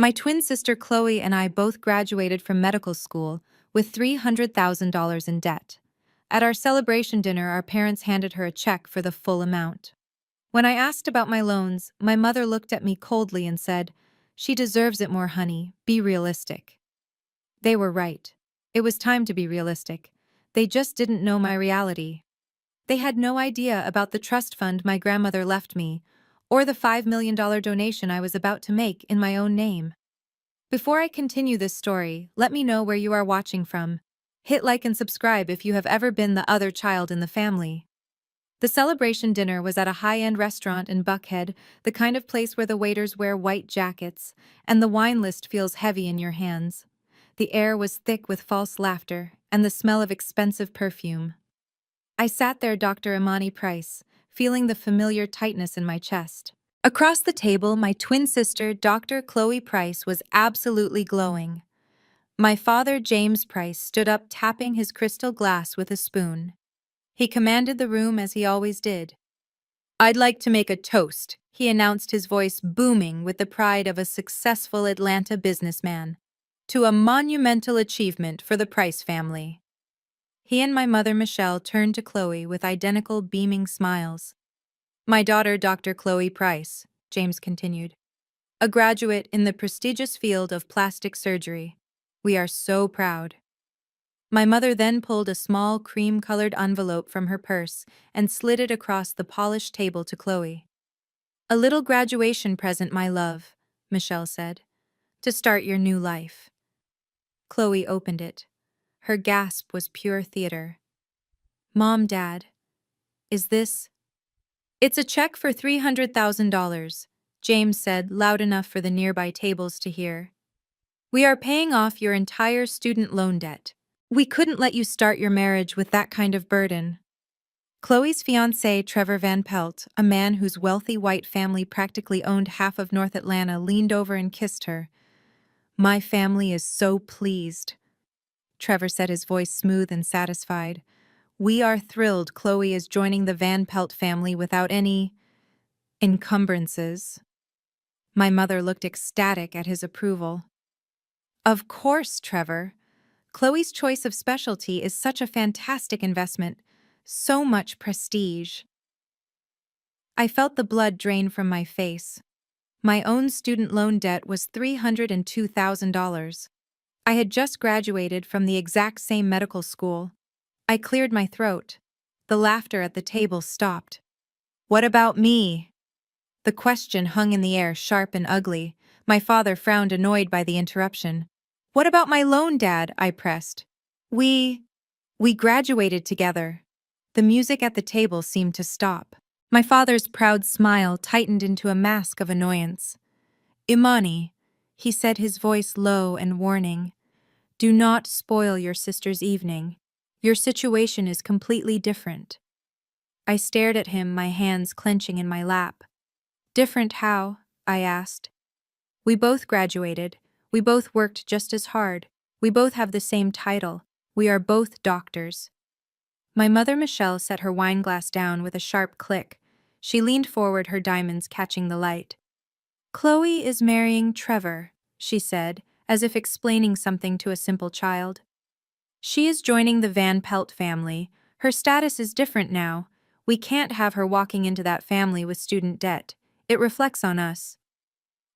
My twin sister Chloe and I both graduated from medical school with $300,000 in debt. At our celebration dinner, our parents handed her a check for the full amount. When I asked about my loans, my mother looked at me coldly and said, "She deserves it more, honey. Be realistic." They were right. It was time to be realistic. They just didn't know my reality. They had no idea about the trust fund my grandmother left me, or the $5 million donation I was about to make in my own name. Before I continue this story, let me know where you are watching from. Hit like and subscribe if you have ever been the other child in the family. The celebration dinner was at a high-end restaurant in Buckhead, the kind of place where the waiters wear white jackets, and the wine list feels heavy in your hands. The air was thick with false laughter, and the smell of expensive perfume. I sat there, Dr. Imani Price, feeling the familiar tightness in my chest. Across the table, my twin sister, Dr. Chloe Price, was absolutely glowing. My father, James Price, stood up tapping his crystal glass with a spoon. He commanded the room as he always did. "I'd like to make a toast," he announced, his voice booming with the pride of a successful Atlanta businessman, "to a monumental achievement for the Price family." He and my mother, Michelle, turned to Chloe with identical beaming smiles. "My daughter, Dr. Chloe Price," James continued, "a graduate in the prestigious field of plastic surgery. We are so proud." My mother then pulled a small cream-colored envelope from her purse and slid it across the polished table to Chloe. "A little graduation present, my love," Michelle said, "to start your new life." Chloe opened it. Her gasp was pure theater. "Mom, Dad, is this—" "It's a check for $300,000, James said, loud enough for the nearby tables to hear. "We are paying off your entire student loan debt. We couldn't let you start your marriage with that kind of burden." Chloe's fiancé, Trevor Van Pelt, a man whose wealthy white family practically owned half of North Atlanta, leaned over and kissed her. "My family is so pleased," Trevor said, his voice smooth and satisfied. "We are thrilled Chloe is joining the Van Pelt family without any encumbrances." My mother looked ecstatic at his approval. "Of course, Trevor. Chloe's choice of specialty is such a fantastic investment. So much prestige." I felt the blood drain from my face. My own student loan debt was $302,000. I had just graduated from the exact same medical school. I cleared my throat. The laughter at the table stopped. "What about me?" The question hung in the air, sharp and ugly. My father frowned, annoyed by the interruption. "What about my loan, Dad?" I pressed. We graduated together." The music at the table seemed to stop. My father's proud smile tightened into a mask of annoyance. "Imani," he said, his voice low and warning, "do not spoil your sister's evening. Your situation is completely different." I stared at him, my hands clenching in my lap. "Different how?" I asked. "We both graduated. We both worked just as hard. We both have the same title. We are both doctors." My mother, Michelle, set her wine glass down with a sharp click. She leaned forward, her diamonds catching the light. "Chloe is marrying Trevor," she said, as if explaining something to a simple child. "She is joining the Van Pelt family. Her status is different now. We can't have her walking into that family with student debt. It reflects on us."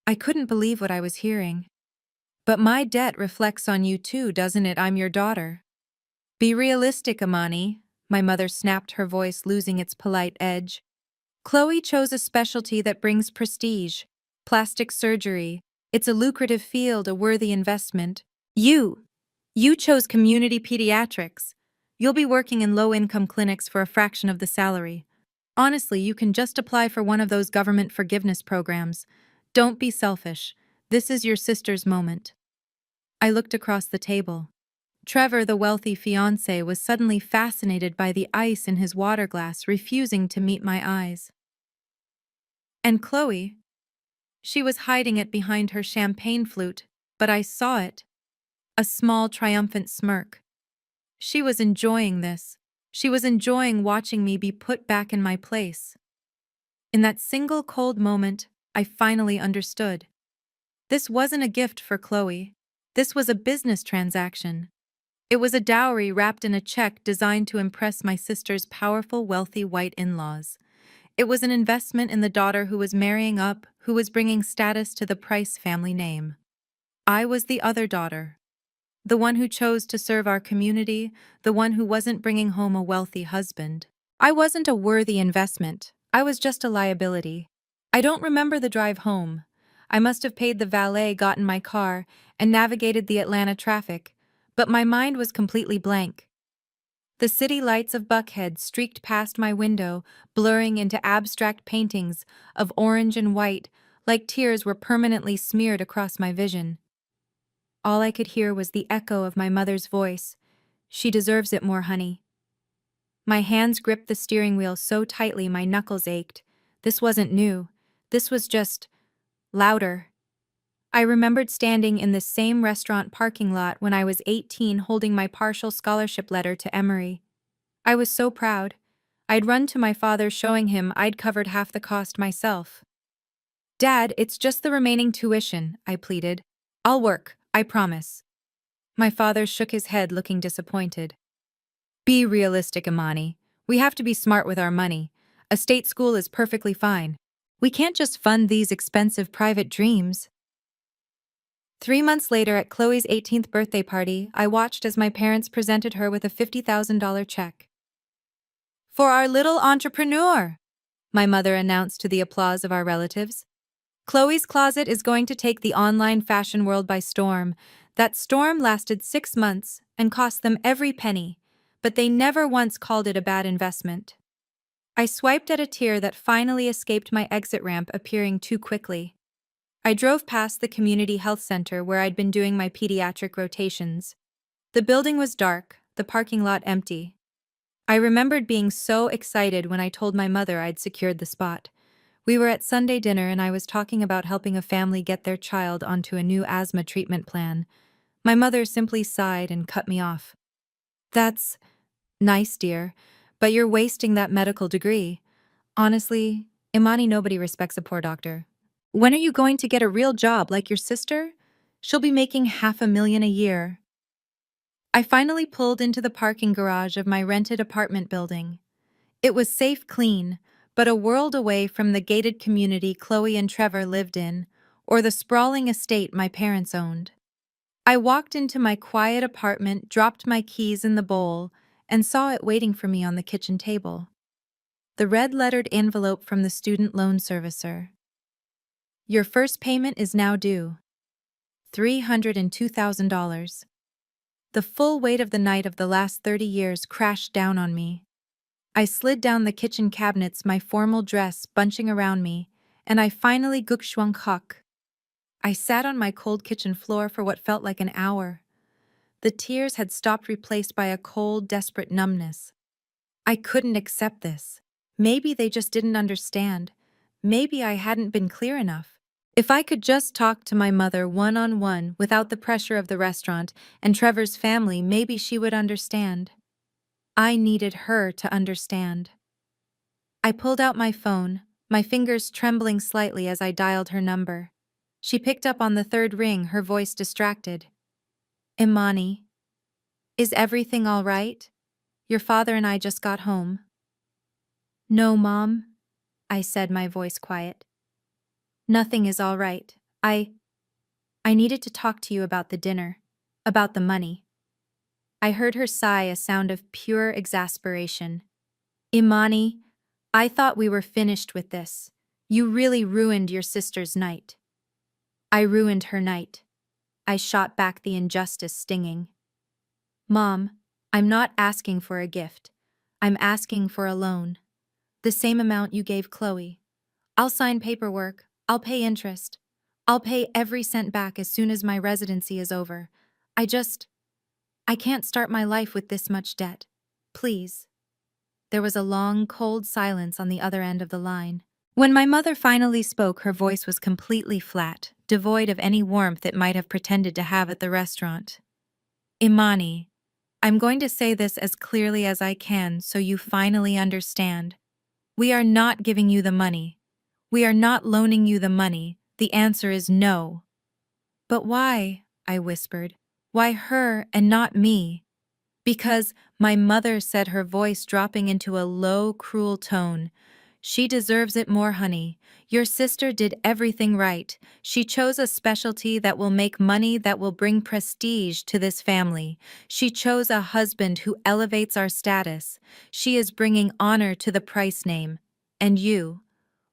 I couldn't believe what I was hearing. "But my debt reflects on you too, doesn't it? I'm your daughter." "Be realistic, Imani," my mother snapped, her voice losing its polite edge. "Chloe chose a specialty that brings prestige. Plastic surgery. It's a lucrative field, a worthy investment. You chose community pediatrics. You'll be working in low-income clinics for a fraction of the salary. Honestly, you can just apply for one of those government forgiveness programs. Don't be selfish. This is your sister's moment." I looked across the table. Trevor, the wealthy fiancé, was suddenly fascinated by the ice in his water glass, refusing to meet my eyes. And Chloe? She was hiding it behind her champagne flute, but I saw it. A small, triumphant smirk. She was enjoying this. She was enjoying watching me be put back in my place. In that single cold moment, I finally understood. This wasn't a gift for Chloe. This was a business transaction. It was a dowry wrapped in a check designed to impress my sister's powerful, wealthy white in-laws. It was an investment in the daughter who was marrying up, who was bringing status to the Price family name. I was the other daughter. The one who chose to serve our community, the one who wasn't bringing home a wealthy husband. I wasn't a worthy investment. I was just a liability. I don't remember the drive home. I must have paid the valet, got in my car, and navigated the Atlanta traffic, but my mind was completely blank. The city lights of Buckhead streaked past my window, blurring into abstract paintings of orange and white, like tears were permanently smeared across my vision. All I could hear was the echo of my mother's voice. "She deserves it more, honey." My hands gripped the steering wheel so tightly my knuckles ached. This wasn't new. This was just louder. I remembered standing in the same restaurant parking lot when I was 18 holding my partial scholarship letter to Emory. I was so proud. I'd run to my father showing him I'd covered half the cost myself. "Dad, it's just the remaining tuition," I pleaded. "I'll work, I promise." My father shook his head, looking disappointed. "Be realistic, Imani. We have to be smart with our money. A state school is perfectly fine. We can't just fund these expensive private dreams." 3 months later, at Chloe's 18th birthday party, I watched as my parents presented her with a $50,000 check. "For our little entrepreneur," my mother announced to the applause of our relatives. "Chloe's closet is going to take the online fashion world by storm." That storm lasted 6 months and cost them every penny, but they never once called it a bad investment. I swiped at a tear that finally escaped my exit ramp, appearing too quickly. I drove past the community health center where I'd been doing my pediatric rotations. The building was dark, the parking lot empty. I remembered being so excited when I told my mother I'd secured the spot. We were at Sunday dinner and I was talking about helping a family get their child onto a new asthma treatment plan. My mother simply sighed and cut me off. "That's nice, dear, but you're wasting that medical degree. Honestly, Imani, nobody respects a poor doctor. When are you going to get a real job like your sister? She'll be making $500,000 a year." I finally pulled into the parking garage of my rented apartment building. It was safe, clean, but a world away from the gated community Chloe and Trevor lived in, or the sprawling estate my parents owned. I walked into my quiet apartment, dropped my keys in the bowl, and saw it waiting for me on the kitchen table. The red-lettered envelope from the student loan servicer. "Your first payment is now due. $302,000. The full weight of the night of the last 30 years crashed down on me. I slid down the kitchen cabinets, my formal dress bunching around me, and I finally gukshwang. I sat on my cold kitchen floor for what felt like an hour. The tears had stopped, replaced by a cold, desperate numbness. I couldn't accept this. Maybe they just didn't understand. Maybe I hadn't been clear enough. If I could just talk to my mother one-on-one without the pressure of the restaurant and Trevor's family, maybe she would understand. I needed her to understand. I pulled out my phone, my fingers trembling slightly as I dialed her number. She picked up on the third ring, her voice distracted. "Imani, is everything all right? Your father and I just got home." "No, Mom," I said, my voice quiet. "Nothing is all right. I needed to talk to you about the dinner, about the money." I heard her sigh, a sound of pure exasperation. "Imani, I thought we were finished with this. You really ruined your sister's night." "I ruined her night." I shot back, the injustice stinging. "Mom, I'm not asking for a gift. I'm asking for a loan. The same amount you gave Chloe. I'll sign paperwork. I'll pay interest. I'll pay every cent back as soon as my residency is over. I can't start my life with this much debt. Please." There was a long, cold silence on the other end of the line. When my mother finally spoke, her voice was completely flat, devoid of any warmth it might have pretended to have at the restaurant. "Imani, I'm going to say this as clearly as I can so you finally understand. We are not giving you the money. We are not loaning you the money. The answer is no." But why? I whispered. Why her and not me? Because, my mother said, her voice dropping into a low, cruel tone. She deserves it more, honey. Your sister did everything right. She chose a specialty that will make money, that will bring prestige to this family. She chose a husband who elevates our status. She is bringing honor to the price name. And you?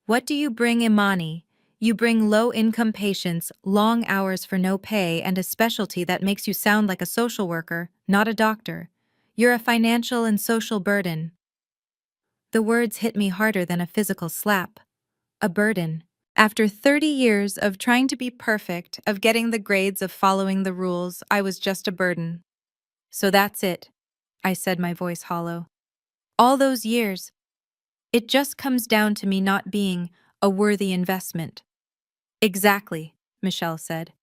What do you bring, Imani? You bring low-income patients, long hours for no pay, and a specialty that makes you sound like a social worker, not a doctor. You're a financial and social burden. The words hit me harder than a physical slap. A burden. After 30 years of trying to be perfect, of getting the grades, of following the rules, I was just a burden. So that's it, I said, my voice hollow. All those years, it just comes down to me not being a worthy investment. Exactly, Michelle said.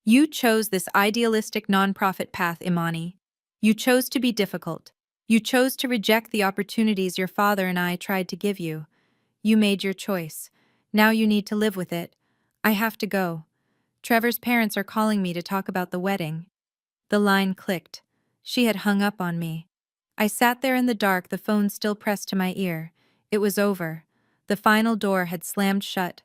You chose this idealistic nonprofit path, Imani. You chose to be difficult. You chose to reject the opportunities your father and I tried to give you. You made your choice. Now you need to live with it. I have to go. Trevor's parents are calling me to talk about the wedding. The line clicked. She had hung up on me. I sat there in the dark, the phone still pressed to my ear. It was over. The final door had slammed shut.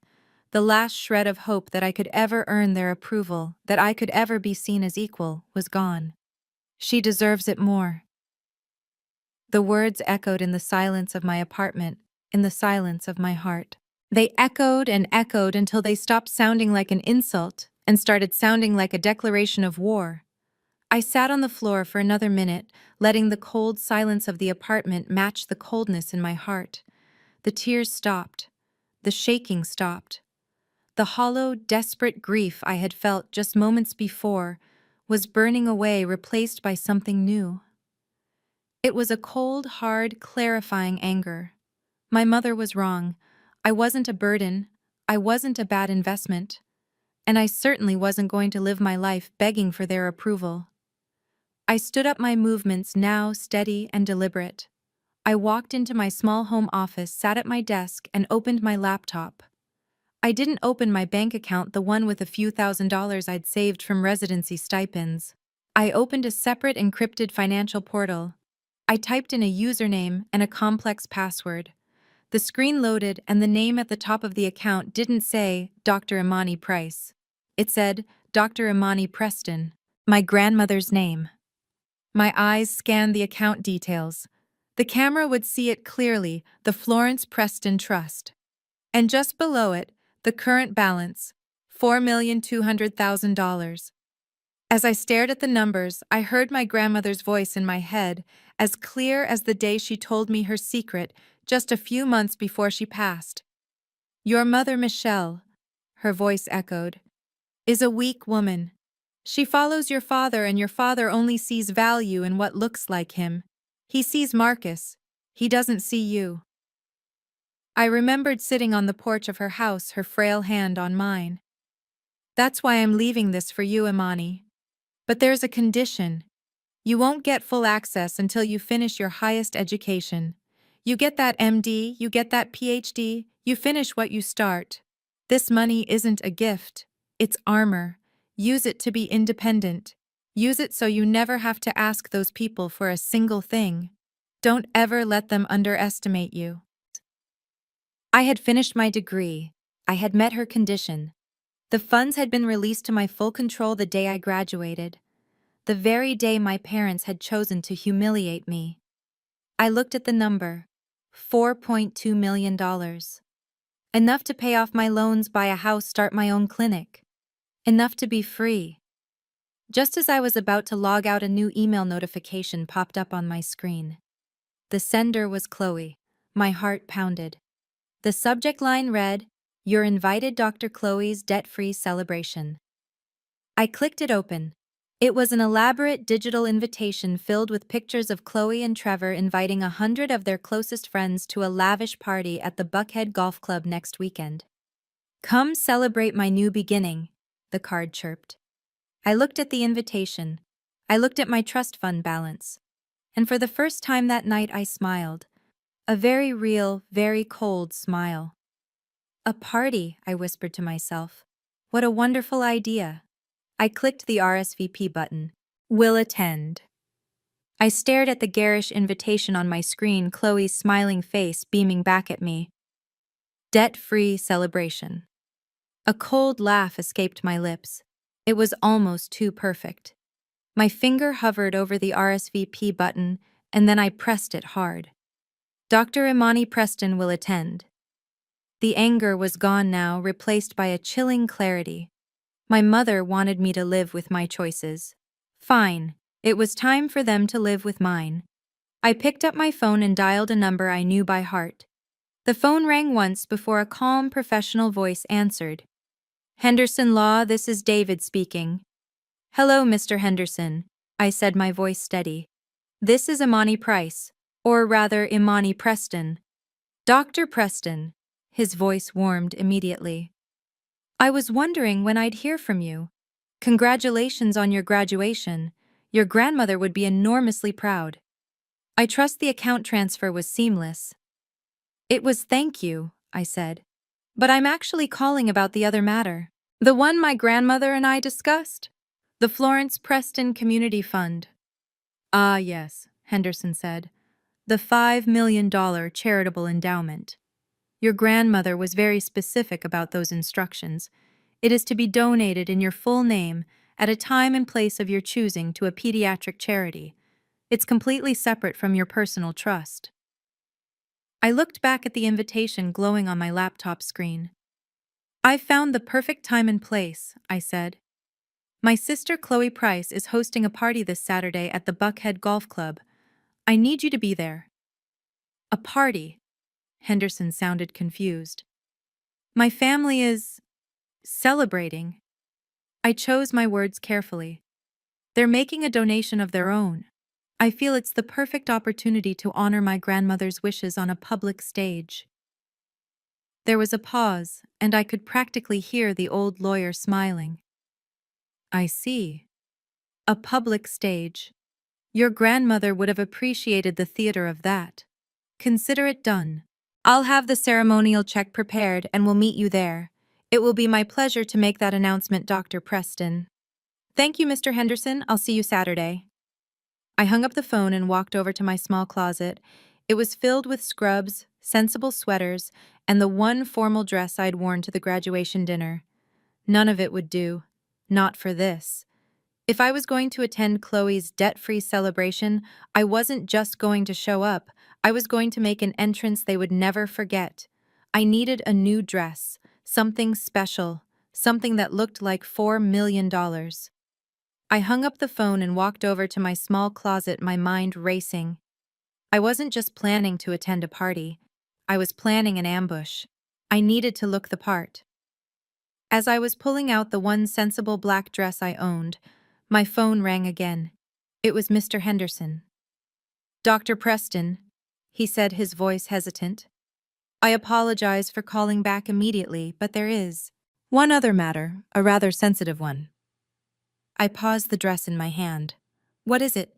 The last shred of hope that I could ever earn their approval, that I could ever be seen as equal, was gone. She deserves it more. The words echoed in the silence of my apartment, in the silence of my heart. They echoed and echoed until they stopped sounding like an insult and started sounding like a declaration of war. I sat on the floor for another minute, letting the cold silence of the apartment match the coldness in my heart. The tears stopped. The shaking stopped. The hollow, desperate grief I had felt just moments before was burning away, replaced by something new. It was a cold, hard, clarifying anger. My mother was wrong. I wasn't a burden. I wasn't a bad investment. And I certainly wasn't going to live my life begging for their approval. I stood up, my movements now steady and deliberate. I walked into my small home office, sat at my desk, and opened my laptop. I didn't open my bank account, the one with a few $1,000s I'd saved from residency stipends. I opened a separate encrypted financial portal. I typed in a username and a complex password. The screen loaded, and the name at the top of the account didn't say Dr. Imani Price. It said Dr. Imani Preston, my grandmother's name. My eyes scanned the account details. The camera would see it clearly, the Florence Preston Trust. And just below it, the current balance, $4,200,000. As I stared at the numbers, I heard my grandmother's voice in my head, as clear as the day she told me her secret just a few months before she passed. Your mother, Michelle, her voice echoed, is a weak woman. She follows your father, and your father only sees value in what looks like him. He sees Marcus. He doesn't see you. I remembered sitting on the porch of her house, her frail hand on mine. That's why I'm leaving this for you, Imani. But there's a condition. You won't get full access until you finish your highest education. You get that MD, you get that PhD, you finish what you start. This money isn't a gift. It's armor. Use it to be independent. Use it so you never have to ask those people for a single thing. Don't ever let them underestimate you. I had finished my degree. I had met her condition. The funds had been released to my full control the day I graduated. The very day my parents had chosen to humiliate me. I looked at the number. $4.2 million. Enough to pay off my loans, buy a house, start my own clinic. Enough to be free. Just as I was about to log out, a new email notification popped up on my screen. The sender was Chloe. My heart pounded. The subject line read, "You're invited, Dr. Chloe's debt-free celebration." I clicked it open. It was an elaborate digital invitation filled with pictures of Chloe and Trevor inviting 100 of their closest friends to a lavish party at the Buckhead Golf Club next weekend. "Come celebrate my new beginning," the card chirped. I looked at the invitation. I looked at my trust fund balance. And for the first time that night I smiled. A very real, very cold smile. A party, I whispered to myself. What a wonderful idea. I clicked the RSVP button. Will attend. I stared at the garish invitation on my screen, Chloe's smiling face beaming back at me. Debt-free celebration. A cold laugh escaped my lips. It was almost too perfect. My finger hovered over the RSVP button, and then I pressed it hard. Dr. Imani Preston will attend. The anger was gone now, replaced by a chilling clarity. My mother wanted me to live with my choices. Fine, it was time for them to live with mine. I picked up my phone and dialed a number I knew by heart. The phone rang once before a calm, professional voice answered. Henderson Law, this is David speaking. Hello, Mr. Henderson, I said, my voice steady. This is Imani Price, or rather Imani Preston. Dr. Preston. His voice warmed immediately. I was wondering when I'd hear from you. Congratulations on your graduation. Your grandmother would be enormously proud. I trust the account transfer was seamless. It was, thank you, I said. But I'm actually calling about the other matter. The one my grandmother and I discussed? The Florence Preston Community Fund. Ah, yes, Henderson said. The $5 million charitable endowment. Your grandmother was very specific about those instructions. It is to be donated in your full name at a time and place of your choosing to a pediatric charity. It's completely separate from your personal trust. I looked back at the invitation glowing on my laptop screen. I've found the perfect time and place, I said. My sister Chloe Price is hosting a party this Saturday at the Buckhead Golf Club. I need you to be there. A party? Henderson sounded confused. My family is celebrating. I chose my words carefully. They're making a donation of their own. I feel it's the perfect opportunity to honor my grandmother's wishes on a public stage. There was a pause, and I could practically hear the old lawyer smiling. I see. A public stage. Your grandmother would have appreciated the theater of that. Consider it done. I'll have the ceremonial check prepared and we'll meet you there. It will be my pleasure to make that announcement, Dr. Preston. Thank you, Mr. Henderson. I'll see you Saturday. I hung up the phone and walked over to my small closet. It was filled with scrubs, sensible sweaters, and the one formal dress I'd worn to the graduation dinner. None of it would do. Not for this. If I was going to attend Chloe's debt-free celebration, I wasn't just going to show up. I was going to make an entrance they would never forget. I needed a new dress, something special, something that looked like $4 million. I hung up the phone and walked over to my small closet, my mind racing. I wasn't just planning to attend a party. I was planning an ambush. I needed to look the part. As I was pulling out the one sensible black dress I owned, my phone rang again. It was Mr. Henderson. Dr. Preston, he said, his voice hesitant. I apologize for calling back immediately, but there is one other matter, a rather sensitive one. I paused the dress in my hand. What is it?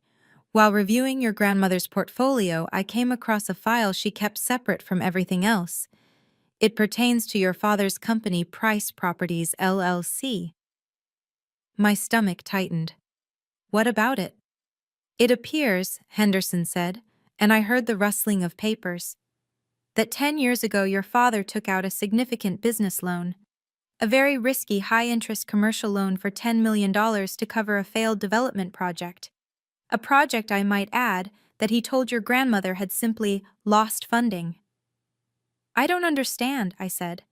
While reviewing your grandmother's portfolio, I came across a file she kept separate from everything else. It pertains to your father's company, Price Properties, LLC. My stomach tightened. What about it? It appears, Henderson said, and I heard the rustling of papers, that 10 years ago your father took out a significant business loan, a very risky high-interest commercial loan for $10 million to cover a failed development project. A project, I might add, that he told your grandmother had simply lost funding. I don't understand, I said.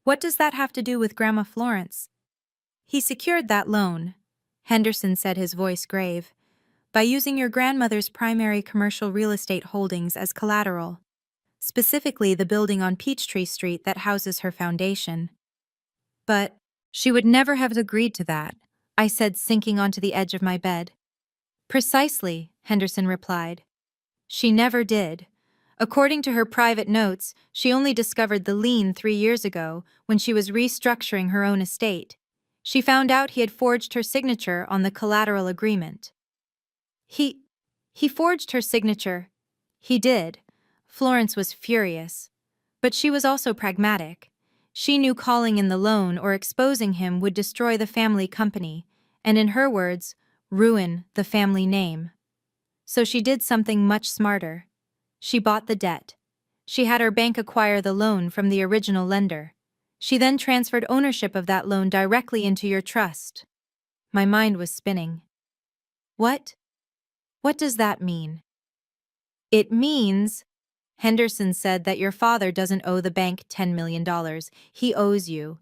What does that have to do with Grandma Florence? He secured that loan, Henderson said, his voice grave, by using your grandmother's primary commercial real estate holdings as collateral, specifically the building on Peachtree Street that houses her foundation. But she would never have agreed to that, I said, sinking onto the edge of my bed. Precisely, Henderson replied. She never did. According to her private notes, she only discovered the lien 3 years ago when she was restructuring her own estate. She found out he had forged her signature on the collateral agreement. He forged her signature. He did. Florence was furious. But she was also pragmatic. She knew calling in the loan or exposing him would destroy the family company. and in her words, ruin the family name. So she did something much smarter. She bought the debt. She had her bank acquire the loan from the original lender. She then transferred ownership of that loan directly into your trust. My mind was spinning. What? What does that mean? It means, Henderson said, that your father doesn't owe the bank $10 million. He owes you.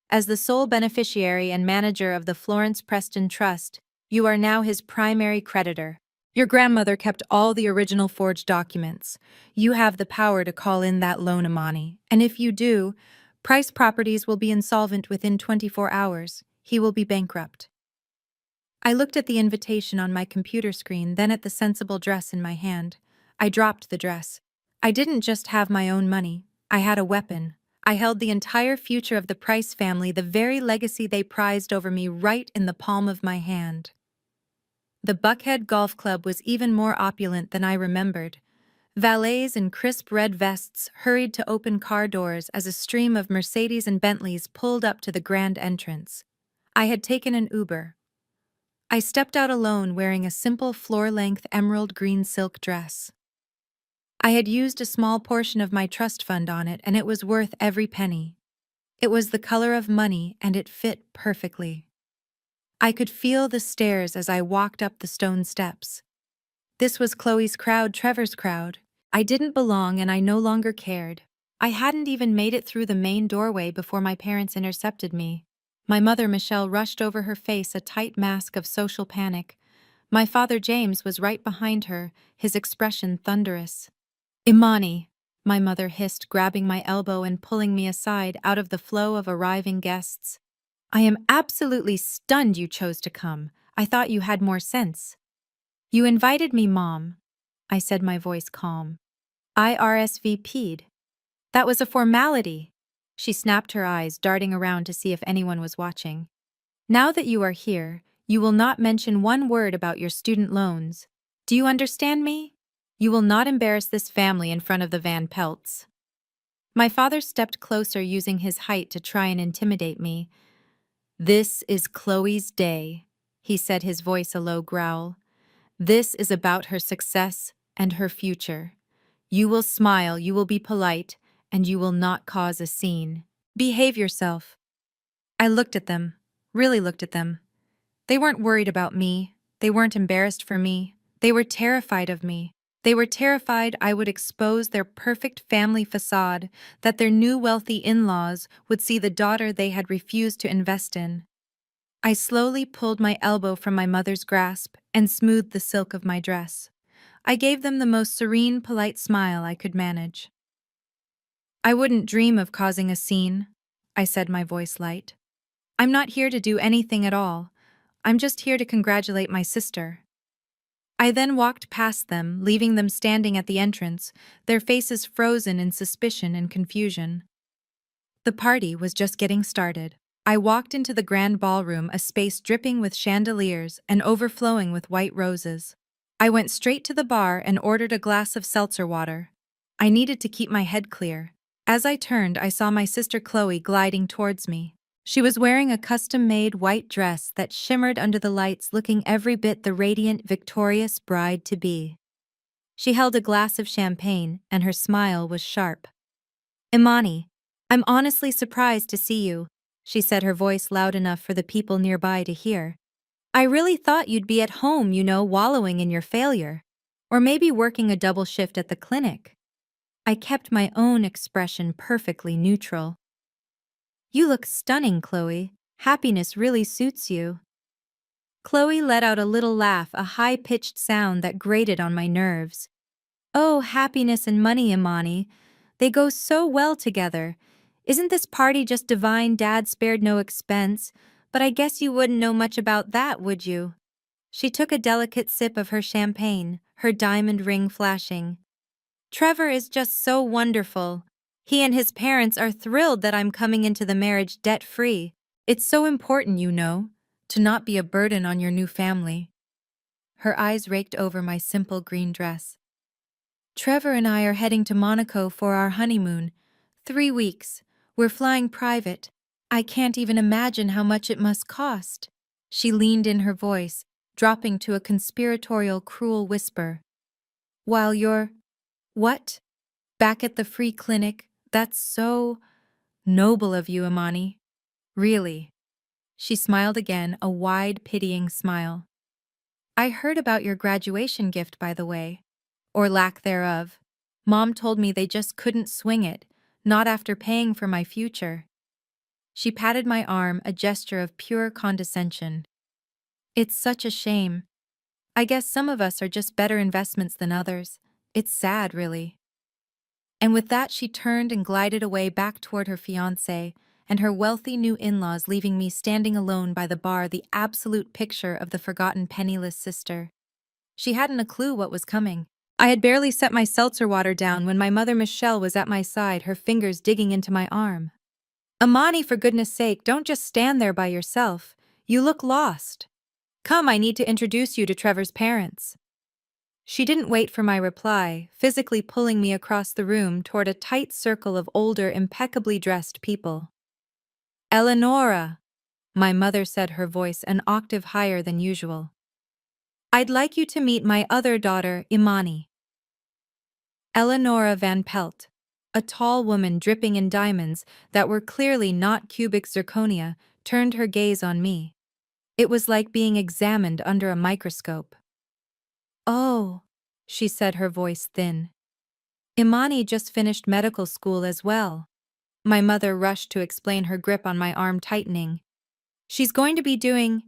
As the sole beneficiary and manager of the Florence Preston Trust, you are now his primary creditor. Your grandmother kept all the original forged documents. You have the power to call in that loan, Imani. And if you do, Price Properties will be insolvent within 24 hours. He will be bankrupt. I looked at the invitation on my computer screen, then at the sensible dress in my hand. I dropped the dress. I didn't just have my own money. I had a weapon. I held the entire future of the Price family, the very legacy they prized over me, right in the palm of my hand. The Buckhead Golf Club was even more opulent than I remembered. Valets in crisp red vests hurried to open car doors as a stream of Mercedes and Bentleys pulled up to the grand entrance. I had taken an Uber. I stepped out alone wearing a simple floor-length emerald green silk dress. I had used a small portion of my trust fund on it, and it was worth every penny. It was the color of money, and it fit perfectly. I could feel the stairs as I walked up the stone steps. This was Chloe's crowd, Trevor's crowd. I didn't belong, and I no longer cared. I hadn't even made it through the main doorway before my parents intercepted me. My mother, Michelle, rushed over her face, a tight mask of social panic. My father, James, was right behind her, his expression thunderous. "Imani," my mother hissed, grabbing my elbow and pulling me aside out of the flow of arriving guests. "I am absolutely stunned you chose to come. I thought you had more sense." "You invited me, Mom," I said, my voice calm. "I RSVP'd. That was a formality." She snapped her eyes, darting around to see if anyone was watching. "Now that you are here, you will not mention one word about your student loans. Do you understand me? You will not embarrass this family in front of the Van Pelts." My father stepped closer, using his height to try and intimidate me. "This is Chloe's day," he said, his voice a low growl. "This is about her success and her future. You will smile, you will be polite, and you will not cause a scene. Behave yourself." I looked at them, really looked at them. They weren't worried about me. They weren't embarrassed for me. They were terrified of me. They were terrified I would expose their perfect family facade, that their new wealthy in-laws would see the daughter they had refused to invest in. I slowly pulled my elbow from my mother's grasp and smoothed the silk of my dress. I gave them the most serene, polite smile I could manage. "I wouldn't dream of causing a scene," I said, my voice light. "I'm not here to do anything at all. I'm just here to congratulate my sister." I then walked past them, leaving them standing at the entrance, their faces frozen in suspicion and confusion. The party was just getting started. I walked into the grand ballroom, a space dripping with chandeliers and overflowing with white roses. I went straight to the bar and ordered a glass of seltzer water. I needed to keep my head clear. As I turned, I saw my sister Chloe gliding towards me. She was wearing a custom-made white dress that shimmered under the lights, looking every bit the radiant, victorious bride-to-be. She held a glass of champagne, and her smile was sharp. "Imani, I'm honestly surprised to see you," she said, her voice loud enough for the people nearby to hear. "I really thought you'd be at home, wallowing in your failure. Or maybe working a double shift at the clinic." I kept my own expression perfectly neutral. "You look stunning, Chloe. Happiness really suits you." Chloe let out a little laugh, a high-pitched sound that grated on my nerves. "Oh, happiness and money, Imani. They go so well together. Isn't this party just divine? Dad spared no expense, but I guess you wouldn't know much about that, would you?" She took a delicate sip of her champagne, her diamond ring flashing. "Trevor is just so wonderful. He and his parents are thrilled that I'm coming into the marriage debt-free. It's so important, to not be a burden on your new family." Her eyes raked over my simple green dress. "Trevor and I are heading to Monaco for our honeymoon. 3 weeks. We're flying private. I can't even imagine how much it must cost." She leaned in her voice, dropping to a conspiratorial, cruel whisper. While you're… What? Back at the free clinic? That's so… noble of you, Imani. Really. She smiled again, a wide, pitying smile. I heard about your graduation gift, by the way. Or lack thereof. Mom told me they just couldn't swing it, not after paying for my future. She patted my arm, a gesture of pure condescension. It's such a shame. I guess some of us are just better investments than others. It's sad, really. And with that, she turned and glided away back toward her fiancé and her wealthy new in-laws, leaving me standing alone by the bar, the absolute picture of the forgotten penniless sister. She hadn't a clue what was coming. I had barely set my seltzer water down when my mother Michelle was at my side, her fingers digging into my arm. Imani, for goodness sake, don't just stand there by yourself. You look lost. Come, I need to introduce you to Trevor's parents. She didn't wait for my reply, physically pulling me across the room toward a tight circle of older, impeccably dressed people. Eleonora, my mother said, her voice an octave higher than usual. I'd like you to meet my other daughter, Imani. Eleonora Van Pelt, a tall woman dripping in diamonds that were clearly not cubic zirconia, turned her gaze on me. It was like being examined under a microscope. Oh, she said, her voice thin. Imani just finished medical school as well. My mother rushed to explain, her grip on my arm tightening. She's going to be doing…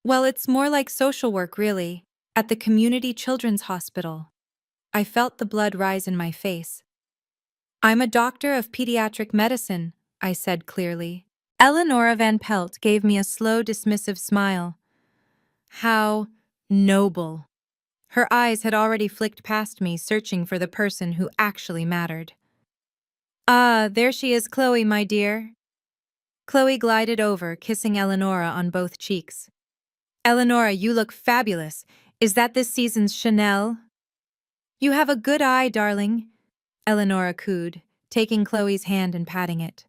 well, it's more like social work, really, at the community children's hospital. I felt the blood rise in my face. I'm a doctor of pediatric medicine, I said clearly. Eleonora Van Pelt gave me a slow, dismissive smile. How noble. Her eyes had already flicked past me, searching for the person who actually mattered. Ah, there she is, Chloe, my dear. Chloe glided over, kissing Eleonora on both cheeks. Eleonora, you look fabulous. Is that this season's Chanel? You have a good eye, darling, Eleonora cooed, taking Chloe's hand and patting it.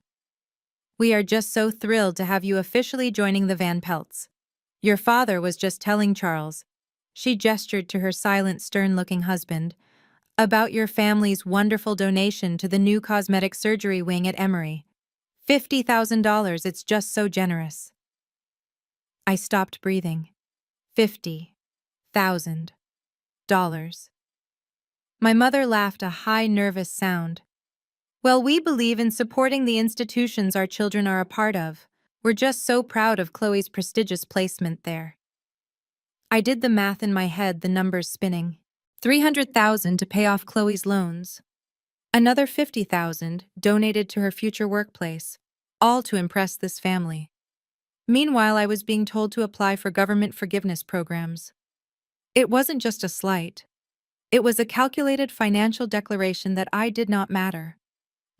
We are just so thrilled to have you officially joining the Van Pelts. Your father was just telling Charles, she gestured to her silent, stern-looking husband, about your family's wonderful donation to the new cosmetic surgery wing at Emory. $50,000, it's just so generous. I stopped breathing. $50,000. My mother laughed, a high, nervous sound. Well, we believe in supporting the institutions our children are a part of. We're just so proud of Chloe's prestigious placement there. I did the math in my head, the numbers spinning. $300,000 to pay off Chloe's loans. Another $50,000 donated to her future workplace, all to impress this family. Meanwhile, I was being told to apply for government forgiveness programs. It wasn't just a slight. It was a calculated financial declaration that I did not matter.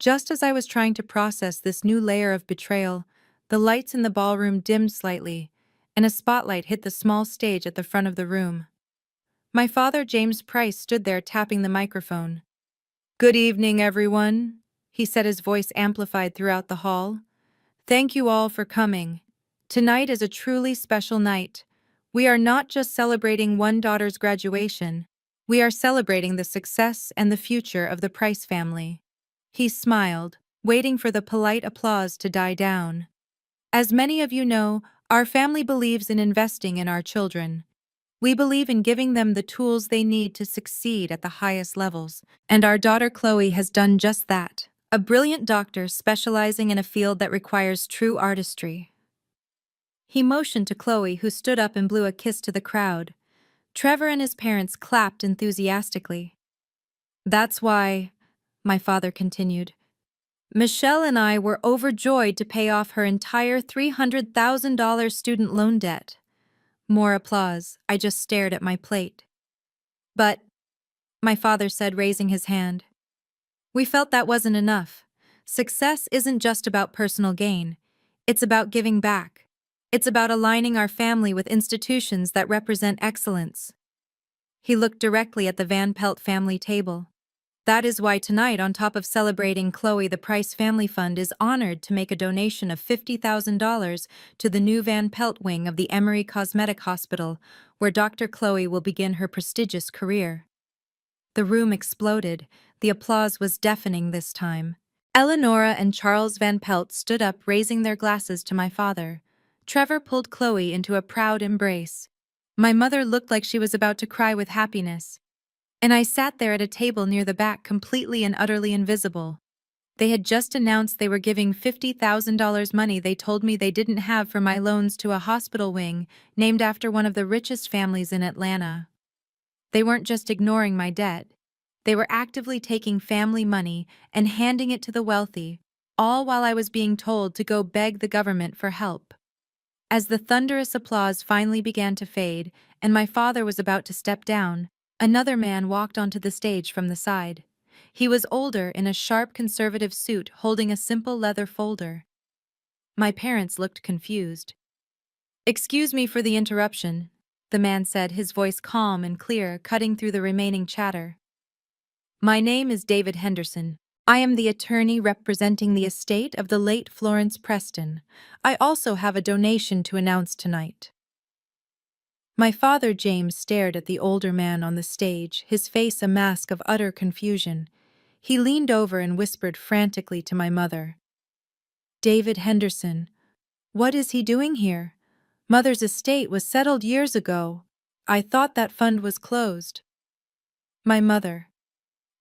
Just as I was trying to process this new layer of betrayal, the lights in the ballroom dimmed slightly, and a spotlight hit the small stage at the front of the room. My father, James Price, stood there tapping the microphone. Good evening, everyone, he said, his voice amplified throughout the hall. Thank you all for coming. Tonight is a truly special night. We are not just celebrating one daughter's graduation. We are celebrating the success and the future of the Price family. He smiled, waiting for the polite applause to die down. As many of you know, our family believes in investing in our children. We believe in giving them the tools they need to succeed at the highest levels, and our daughter Chloe has done just that. A brilliant doctor specializing in a field that requires true artistry. He motioned to Chloe, who stood up and blew a kiss to the crowd. Trevor and his parents clapped enthusiastically. That's why, my father continued, Michelle and I were overjoyed to pay off her entire $300,000 student loan debt. More applause. I just stared at my plate. But, my father said, raising his hand, we felt that wasn't enough. Success isn't just about personal gain. It's about giving back. It's about aligning our family with institutions that represent excellence. He looked directly at the Van Pelt family table. That is why tonight, on top of celebrating Chloe, the Price Family Fund is honored to make a donation of $50,000 to the new Van Pelt wing of the Emory Cosmetic Hospital, where Dr. Chloe will begin her prestigious career. The room exploded. The applause was deafening this time. Eleonora and Charles Van Pelt stood up, raising their glasses to my father. Trevor pulled Chloe into a proud embrace. My mother looked like she was about to cry with happiness. And I sat there at a table near the back, completely and utterly invisible. They had just announced they were giving $50,000 money they told me they didn't have for my loans to a hospital wing named after one of the richest families in Atlanta. They weren't just ignoring my debt. They were actively taking family money and handing it to the wealthy, all while I was being told to go beg the government for help. As the thunderous applause finally began to fade and my father was about to step down, another man walked onto the stage from the side. He was older, in a sharp conservative suit, holding a simple leather folder. My parents looked confused. "Excuse me for the interruption," the man said, his voice calm and clear, cutting through the remaining chatter. "My name is David Henderson. I am the attorney representing the estate of the late Florence Preston. I also have a donation to announce tonight." My father, James, stared at the older man on the stage, his face a mask of utter confusion. He leaned over and whispered frantically to my mother. "David Henderson, what is he doing here? Mother's estate was settled years ago. I thought that fund was closed." My mother.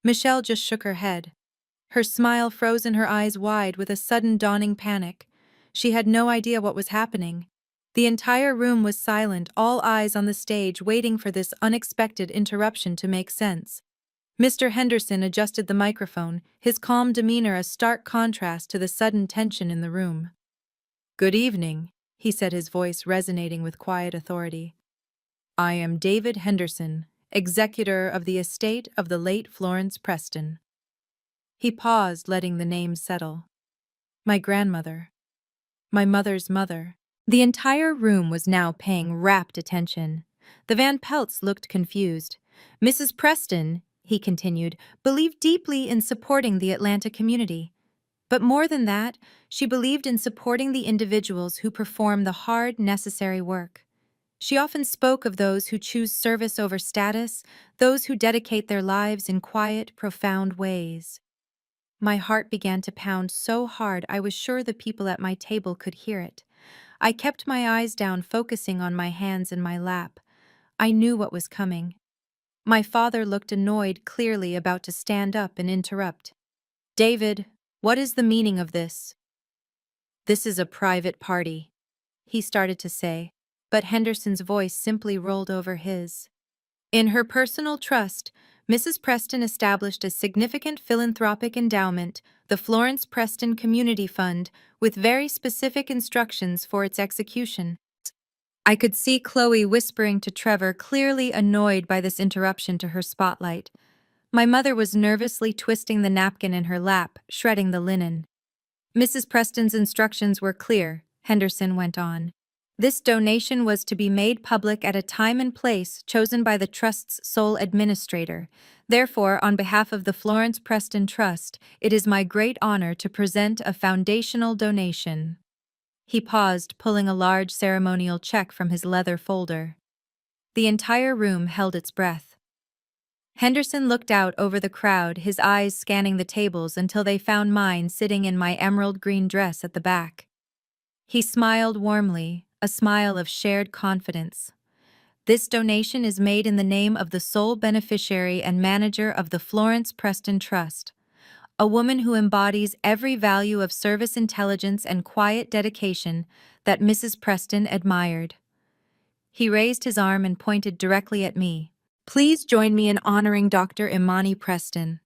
Michelle just shook her head. Her smile froze in her eyes wide with a sudden dawning panic. She had no idea what was happening. The entire room was silent, all eyes on the stage, waiting for this unexpected interruption to make sense. Mr. Henderson adjusted the microphone, his calm demeanor a stark contrast to the sudden tension in the room. "Good evening," he said, his voice resonating with quiet authority. "I am David Henderson, executor of the estate of the late Florence Preston." He paused, letting the name settle. My grandmother. My mother's mother. The entire room was now paying rapt attention. The Van Pelts looked confused. "Mrs. Preston," he continued, "believed deeply in supporting the Atlanta community. But more than that, she believed in supporting the individuals who perform the hard, necessary work. She often spoke of those who choose service over status, those who dedicate their lives in quiet, profound ways." My heart began to pound so hard I was sure the people at my table could hear it. I kept my eyes down, focusing on my hands in my lap. I knew what was coming. My father looked annoyed, clearly about to stand up and interrupt. "David, what is the meaning of this?" "This is a private party," he started to say, but Henderson's voice simply rolled over his. "In her personal trust, Mrs. Preston established a significant philanthropic endowment, the Florence Preston Community Fund, with very specific instructions for its execution." I could see Chloe whispering to Trevor, clearly annoyed by this interruption to her spotlight. My mother was nervously twisting the napkin in her lap, shredding the linen. "Mrs. Preston's instructions were clear," Henderson went on. "This donation was to be made public at a time and place chosen by the Trust's sole administrator. Therefore, on behalf of the Florence Preston Trust, it is my great honor to present a foundational donation." He paused, pulling a large ceremonial check from his leather folder. The entire room held its breath. Henderson looked out over the crowd, his eyes scanning the tables until they found mine sitting in my emerald green dress at the back. He smiled warmly, a smile of shared confidence. "This donation is made in the name of the sole beneficiary and manager of the Florence Preston Trust, a woman who embodies every value of service, intelligence, and quiet dedication that Mrs. Preston admired." He raised his arm and pointed directly at me. "Please join me in honoring Dr. Imani Preston."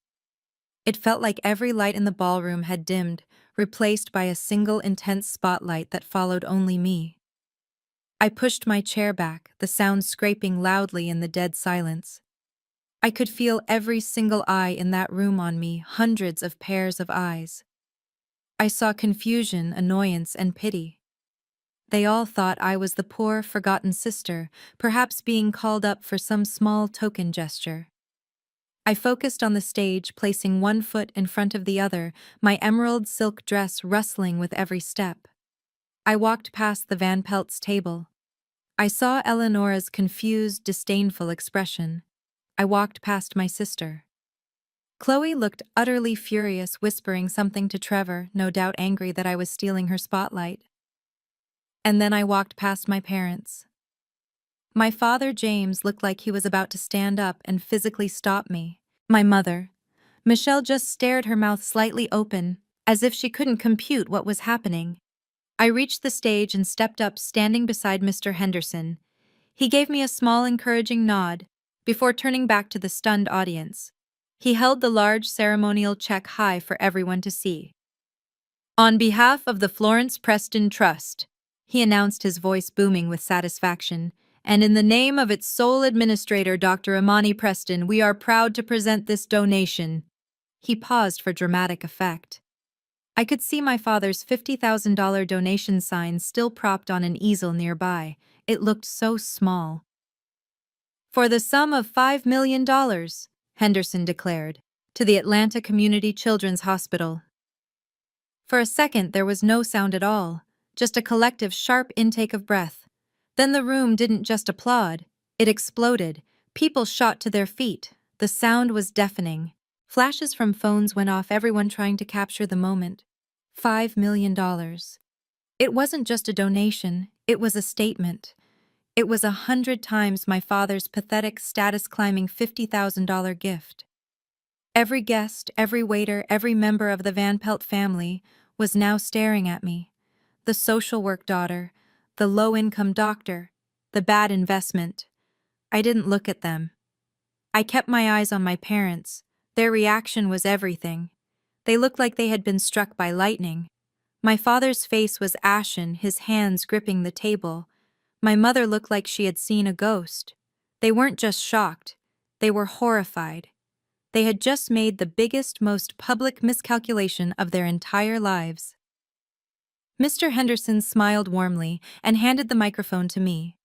It felt like every light in the ballroom had dimmed, replaced by a single intense spotlight that followed only me. I pushed my chair back, the sound scraping loudly in the dead silence. I could feel every single eye in that room on me, hundreds of pairs of eyes. I saw confusion, annoyance, and pity. They all thought I was the poor, forgotten sister, perhaps being called up for some small token gesture. I focused on the stage, placing one foot in front of the other, my emerald silk dress rustling with every step. I walked past the Van Pelt's table. I saw Eleonora's confused, disdainful expression. I walked past my sister. Chloe looked utterly furious, whispering something to Trevor, no doubt angry that I was stealing her spotlight. And then I walked past my parents. My father, James, looked like he was about to stand up and physically stop me. My mother, Michelle, just stared, her mouth slightly open, as if she couldn't compute what was happening. I reached the stage and stepped up, standing beside Mr. Henderson. He gave me a small, encouraging nod, before turning back to the stunned audience. He held the large ceremonial check high for everyone to see. "On behalf of the Florence Preston Trust," he announced, his voice booming with satisfaction, "and in the name of its sole administrator, Dr. Imani Preston, we are proud to present this donation." He paused for dramatic effect. I could see my father's $50,000 donation sign still propped on an easel nearby. It looked so small. "For the sum of $5 million, Henderson declared, "to the Atlanta Community Children's Hospital." For a second there was no sound at all, just a collective sharp intake of breath. Then the room didn't just applaud, it exploded. People shot to their feet. The sound was deafening. Flashes from phones went off, everyone trying to capture the moment. $5 million. It wasn't just a donation, it was a statement. It was 100 times my father's pathetic, status-climbing $50,000 gift. Every guest, every waiter, every member of the Van Pelt family was now staring at me. The social work daughter, the low-income doctor, the bad investment. I didn't look at them. I kept my eyes on my parents. Their reaction was everything. They looked like they had been struck by lightning. My father's face was ashen, his hands gripping the table. My mother looked like she had seen a ghost. They weren't just shocked, they were horrified. They had just made the biggest, most public miscalculation of their entire lives. Mr. Henderson smiled warmly and handed the microphone to me.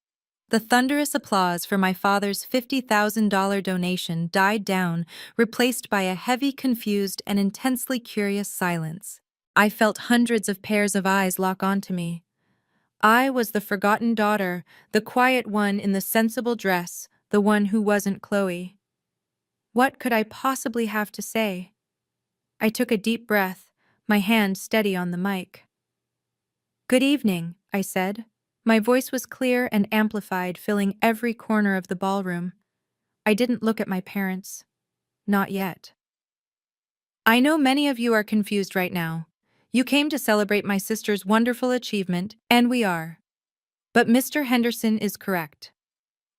The thunderous applause for my father's $50,000 donation died down, replaced by a heavy, confused, and intensely curious silence. I felt hundreds of pairs of eyes lock onto me. I was the forgotten daughter, the quiet one in the sensible dress, the one who wasn't Chloe. What could I possibly have to say? I took a deep breath, my hand steady on the mic. "Good evening," I said. My voice was clear and amplified, filling every corner of the ballroom. I didn't look at my parents. Not yet. "I know many of you are confused right now. You came to celebrate my sister's wonderful achievement, and we are. But Mr. Henderson is correct.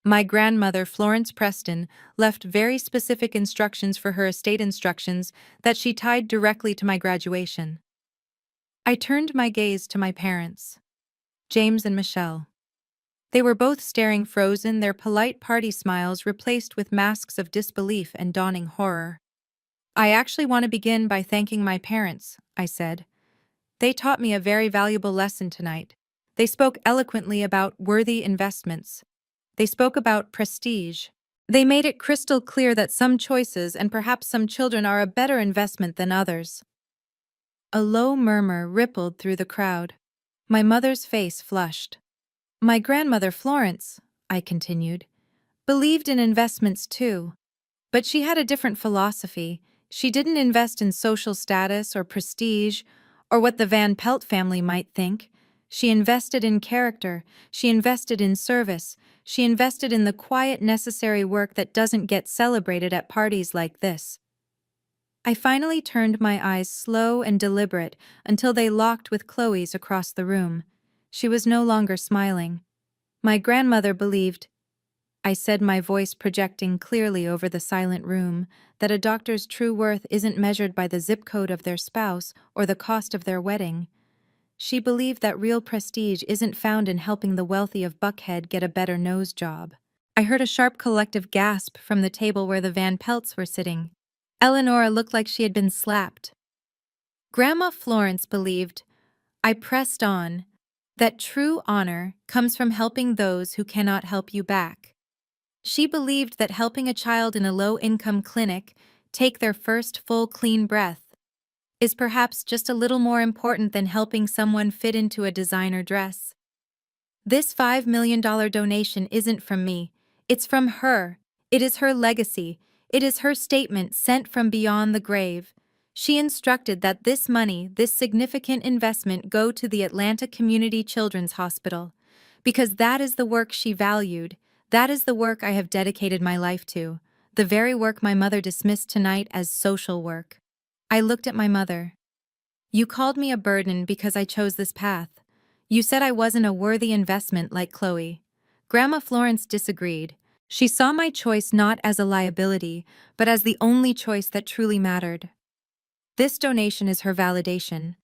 My grandmother, Florence Preston, left very specific instructions for her estate, instructions that she tied directly to my graduation." I turned my gaze to my parents, James and Michelle. They were both staring frozen, their polite party smiles replaced with masks of disbelief and dawning horror. "I actually want to begin by thanking my parents," I said. "They taught me a very valuable lesson tonight. They spoke eloquently about worthy investments. They spoke about prestige. They made it crystal clear that some choices and perhaps some children are a better investment than others." A low murmur rippled through the crowd. My mother's face flushed. "My grandmother Florence," I continued, "believed in investments too. But she had a different philosophy. She didn't invest in social status or prestige or what the Van Pelt family might think. She invested in character. She invested in service. She invested in the quiet, necessary work that doesn't get celebrated at parties like this." I finally turned my eyes slow and deliberate until they locked with Chloe's across the room. She was no longer smiling. "My grandmother believed," I said, my voice projecting clearly over the silent room, "that a doctor's true worth isn't measured by the zip code of their spouse or the cost of their wedding. She believed that real prestige isn't found in helping the wealthy of Buckhead get a better nose job." I heard a sharp collective gasp from the table where the Van Pelts were sitting. Eleanora looked like she had been slapped. "Grandma Florence believed," I pressed on, "that true honor comes from helping those who cannot help you back." She believed that helping a child in a low-income clinic take their first full clean breath is perhaps just a little more important than helping someone fit into a designer dress. This $5 million donation isn't from me, it's from her. It is her legacy. It is her statement sent from beyond the grave. She instructed that this money, this significant investment, go to the Atlanta Community Children's Hospital. Because that is the work she valued. That is the work I have dedicated my life to. The very work my mother dismissed tonight as social work. I looked at my mother. You called me a burden because I chose this path. You said I wasn't a worthy investment like Chloe. Grandma Florence disagreed. She saw my choice not as a liability, but as the only choice that truly mattered. This donation is her validation.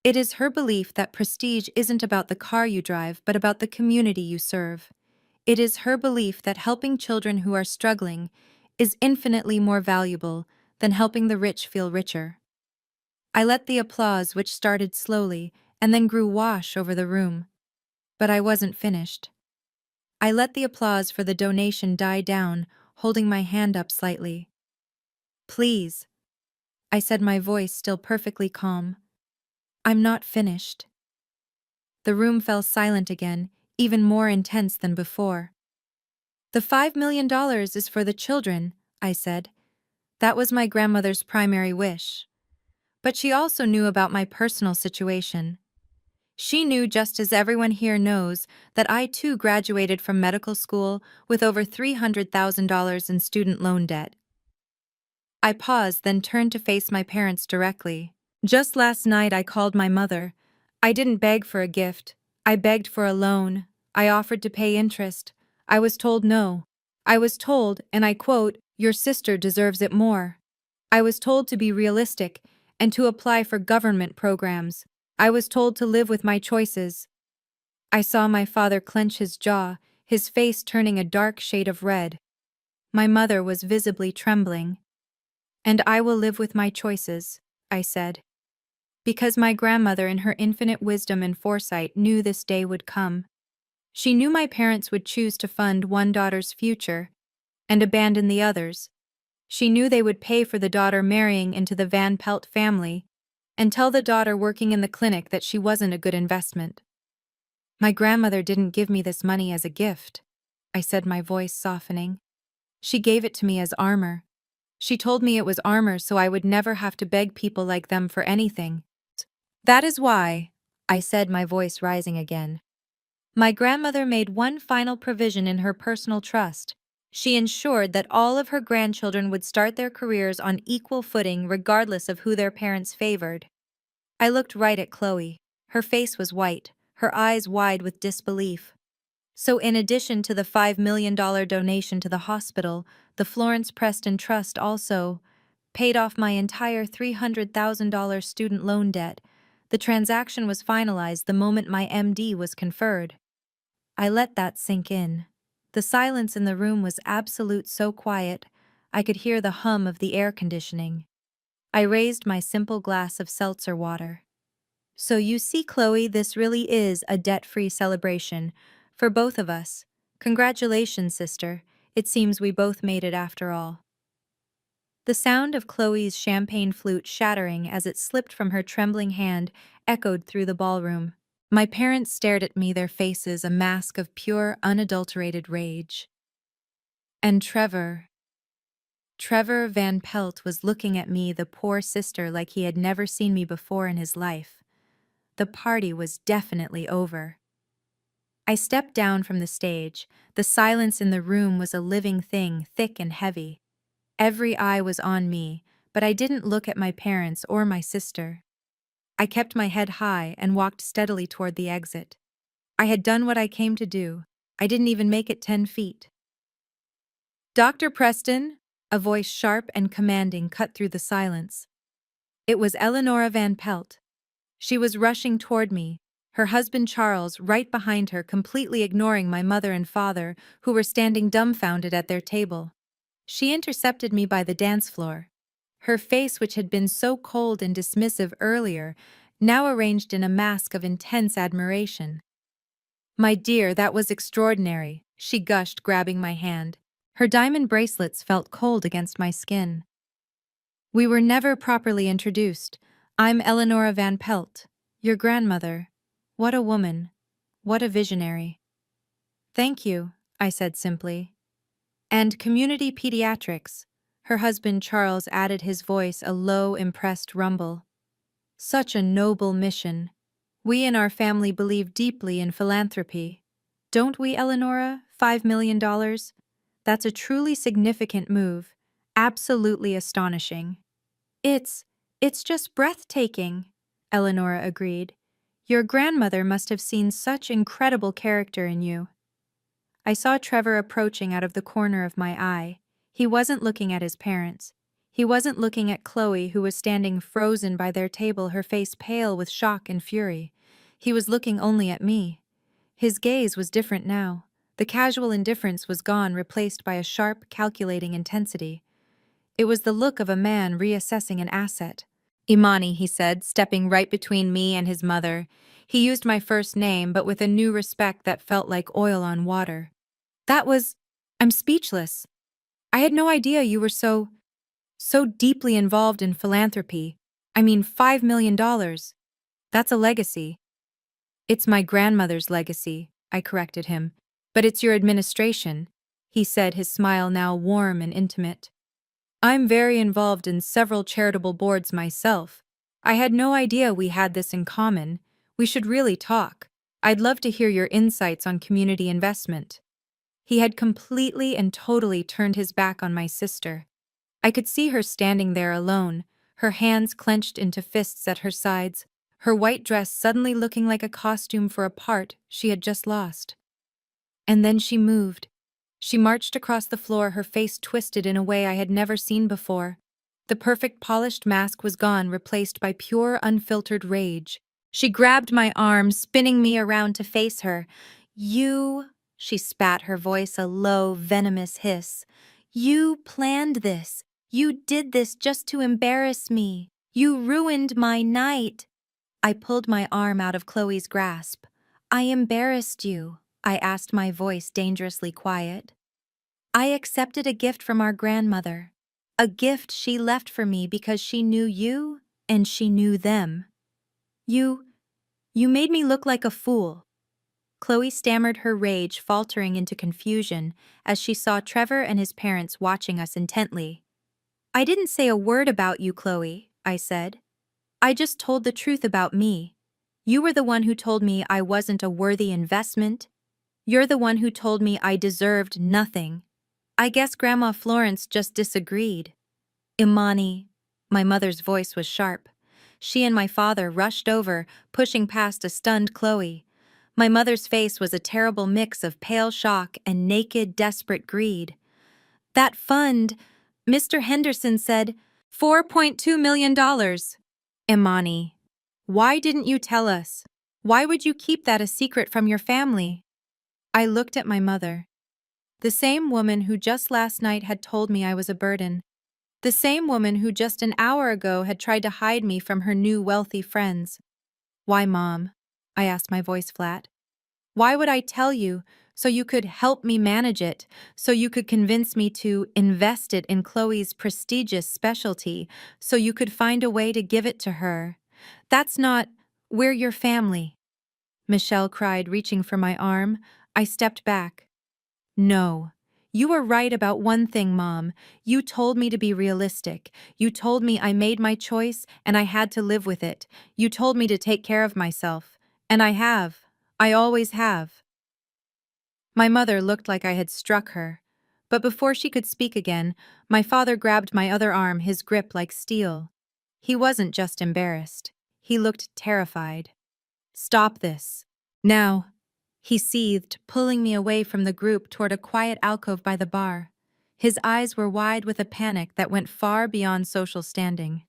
It is her belief that prestige isn't about the car you drive, but about the community you serve. It is her belief that helping children who are struggling is infinitely more valuable than helping the rich feel richer. I let the applause, which started slowly and then grew, wash over the room. But I wasn't finished. I let the applause for the donation die down, holding my hand up slightly. Please, I said, my voice still perfectly calm. I'm not finished. The room fell silent again, even more intense than before. The $5 million is for the children, I said. That was my grandmother's primary wish. But she also knew about my personal situation. She knew, just as everyone here knows, that I too graduated from medical school with over $300,000 in student loan debt. I paused, then turned to face my parents directly. Just last night I called my mother. I didn't beg for a gift. I begged for a loan. I offered to pay interest. I was told no. I was told, and I quote, "Your sister deserves it more." I was told to be realistic and to apply for government programs. I was told to live with my choices. I saw my father clench his jaw, his face turning a dark shade of red. My mother was visibly trembling. And I will live with my choices, I said. Because my grandmother, in her infinite wisdom and foresight, knew this day would come. She knew my parents would choose to fund one daughter's future and abandon the others. She knew they would pay for the daughter marrying into the Van Pelt family and tell the daughter working in the clinic that she wasn't a good investment. My grandmother didn't give me this money as a gift, I said, my voice softening. She gave it to me as armor. She told me it was armor so I would never have to beg people like them for anything. That is why, I said, my voice rising again. My grandmother made one final provision in her personal trust. She ensured that all of her grandchildren would start their careers on equal footing regardless of who their parents favored. I looked right at Chloe. Her face was white, her eyes wide with disbelief. So in addition to the $5 million donation to the hospital, the Florence Preston Trust also paid off my entire $300,000 student loan debt. The transaction was finalized the moment my MD was conferred. I let that sink in. The silence in the room was absolute, so quiet, I could hear the hum of the air conditioning. I raised my simple glass of seltzer water. So you see, Chloe, this really is a debt-free celebration for both of us. Congratulations, sister. It seems we both made it after all. The sound of Chloe's champagne flute shattering as it slipped from her trembling hand echoed through the ballroom. My parents stared at me, their faces a mask of pure, unadulterated rage. And Trevor Van Pelt was looking at me, the poor sister, like he had never seen me before in his life. The party was definitely over. I stepped down from the stage. The silence in the room was a living thing, thick and heavy. Every eye was on me, but I didn't look at my parents or my sister. I kept my head high and walked steadily toward the exit. I had done what I came to do. I didn't even make it 10 feet. Dr. Preston, a voice sharp and commanding cut through the silence. It was Eleonora Van Pelt. She was rushing toward me, her husband Charles right behind her, completely ignoring my mother and father, who were standing dumbfounded at their table. She intercepted me by the dance floor. Her face, which had been so cold and dismissive earlier, now arranged in a mask of intense admiration. "My dear, that was extraordinary," she gushed, grabbing my hand. Her diamond bracelets felt cold against my skin. We were never properly introduced. I'm Eleonora Van Pelt, your grandmother. What a woman. What a visionary. Thank you, I said simply. And community pediatrics. Her husband Charles added his voice a low, impressed rumble. Such a noble mission. We in our family believe deeply in philanthropy. Don't we, Eleonora? $5 million? That's a truly significant move. Absolutely astonishing. It's, it's just breathtaking, Eleonora agreed. Your grandmother must have seen such incredible character in you. I saw Trevor approaching out of the corner of my eye. He wasn't looking at his parents. He wasn't looking at Chloe, who was standing frozen by their table, her face pale with shock and fury. He was looking only at me. His gaze was different now. The casual indifference was gone, replaced by a sharp, calculating intensity. It was the look of a man reassessing an asset. Imani, he said, stepping right between me and his mother. He used my first name, but with a new respect that felt like oil on water. I'm speechless. I had no idea you were so deeply involved in philanthropy. I mean, $5 million. That's a legacy. It's my grandmother's legacy, I corrected him. But it's your administration, he said, his smile now warm and intimate. I'm very involved in several charitable boards myself. I had no idea we had this in common. We should really talk. I'd love to hear your insights on community investment. He had completely and totally turned his back on my sister. I could see her standing there alone, her hands clenched into fists at her sides, her white dress suddenly looking like a costume for a part she had just lost. And then she moved. She marched across the floor, her face twisted in a way I had never seen before. The perfect polished mask was gone, replaced by pure, unfiltered rage. She grabbed my arm, spinning me around to face her. You, she spat, her voice a low, venomous hiss. You planned this. You did this just to embarrass me. You ruined my night. I pulled my arm out of Chloe's grasp. I embarrassed you, I asked, my voice dangerously quiet. I accepted a gift from our grandmother. A gift she left for me because she knew you and she knew them. You made me look like a fool. Chloe stammered, her rage faltering into confusion as she saw Trevor and his parents watching us intently. I didn't say a word about you, Chloe, I said. I just told the truth about me. You were the one who told me I wasn't a worthy investment. You're the one who told me I deserved nothing. I guess Grandma Florence just disagreed. Imani. My mother's voice was sharp. She and my father rushed over, pushing past a stunned Chloe. My mother's face was a terrible mix of pale shock and naked, desperate greed. That fund, Mr. Henderson said, $4.2 million. Imani, why didn't you tell us? Why would you keep that a secret from your family? I looked at my mother. The same woman who just last night had told me I was a burden. The same woman who just an hour ago had tried to hide me from her new wealthy friends. Why, Mom? I asked, my voice flat. Why would I tell you? So you could help me manage it, so you could convince me to invest it in Chloe's prestigious specialty, so you could find a way to give it to her. That's not, we're your family. Michelle cried, reaching for my arm. I stepped back. No. You were right about one thing, Mom. You told me to be realistic. You told me I made my choice and I had to live with it. You told me to take care of myself. And I have. I always have. My mother looked like I had struck her. But before she could speak again, my father grabbed my other arm, his grip like steel. He wasn't just embarrassed. He looked terrified. Stop this. Now. He seethed, pulling me away from the group toward a quiet alcove by the bar. His eyes were wide with a panic that went far beyond social standing.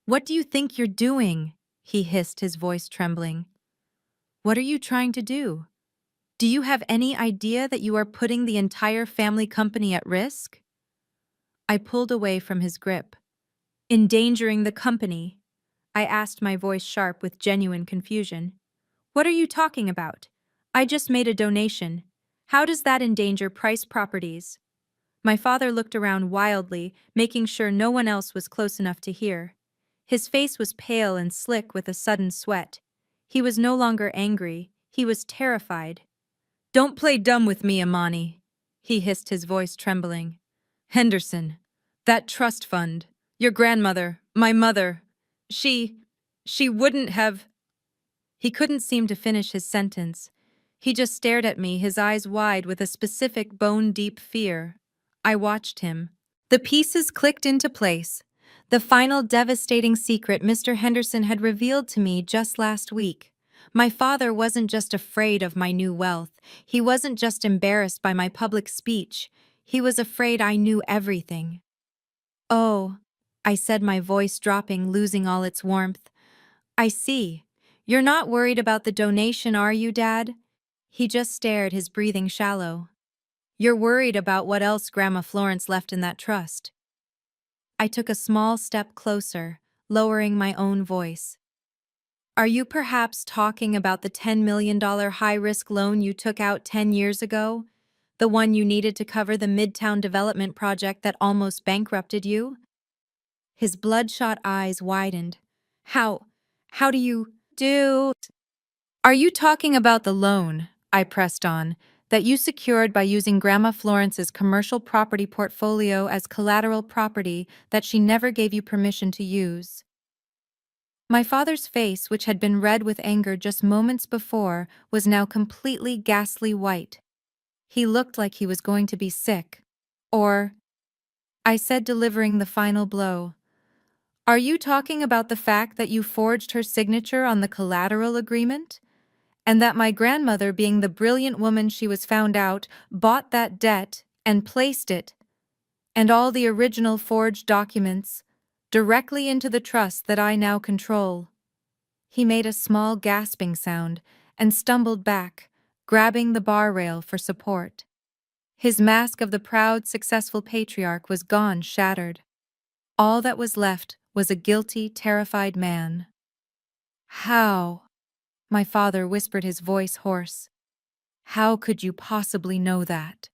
What do you think you're doing? He hissed, his voice trembling. What are you trying to do? Do you have any idea that you are putting the entire family company at risk? I pulled away from his grip. Endangering the company? I asked, my voice sharp with genuine confusion. What are you talking about? I just made a donation. How does that endanger Price Properties? My father looked around wildly, making sure no one else was close enough to hear. His face was pale and slick with a sudden sweat. He was no longer angry, he was terrified. "Don't play dumb with me, Imani," he hissed, his voice trembling. "Henderson, that trust fund, your grandmother, my mother, she wouldn't have—" He couldn't seem to finish his sentence. He just stared at me, his eyes wide with a specific bone-deep fear. I watched him. The pieces clicked into place. The final devastating secret Mr. Henderson had revealed to me just last week. My father wasn't just afraid of my new wealth. He wasn't just embarrassed by my public speech. He was afraid I knew everything. "Oh," I said, my voice dropping, losing all its warmth. "I see. You're not worried about the donation, are you, Dad?" He just stared, his breathing shallow. "You're worried about what else Grandma Florence left in that trust." I took a small step closer, lowering my own voice. "Are you perhaps talking about the $10 million high-risk loan you took out 10 years ago? The one you needed to cover the Midtown development project that almost bankrupted you?" His bloodshot eyes widened. How do you do? "Are you talking about the loan," I pressed on, "that you secured by using Grandma Florence's commercial property portfolio as collateral property that she never gave you permission to use?" My father's face, which had been red with anger just moments before, was now completely ghastly white. He looked like he was going to be sick. "Or," I said, delivering the final blow, "are you talking about the fact that you forged her signature on the collateral agreement? And that my grandmother, being the brilliant woman she was found out, bought that debt and placed it, and all the original forged documents, directly into the trust that I now control?" He made a small gasping sound and stumbled back, grabbing the bar rail for support. His mask of the proud, successful patriarch was gone, shattered. All that was left was a guilty, terrified man. "How?" my father whispered, his voice hoarse. "How could you possibly know that?"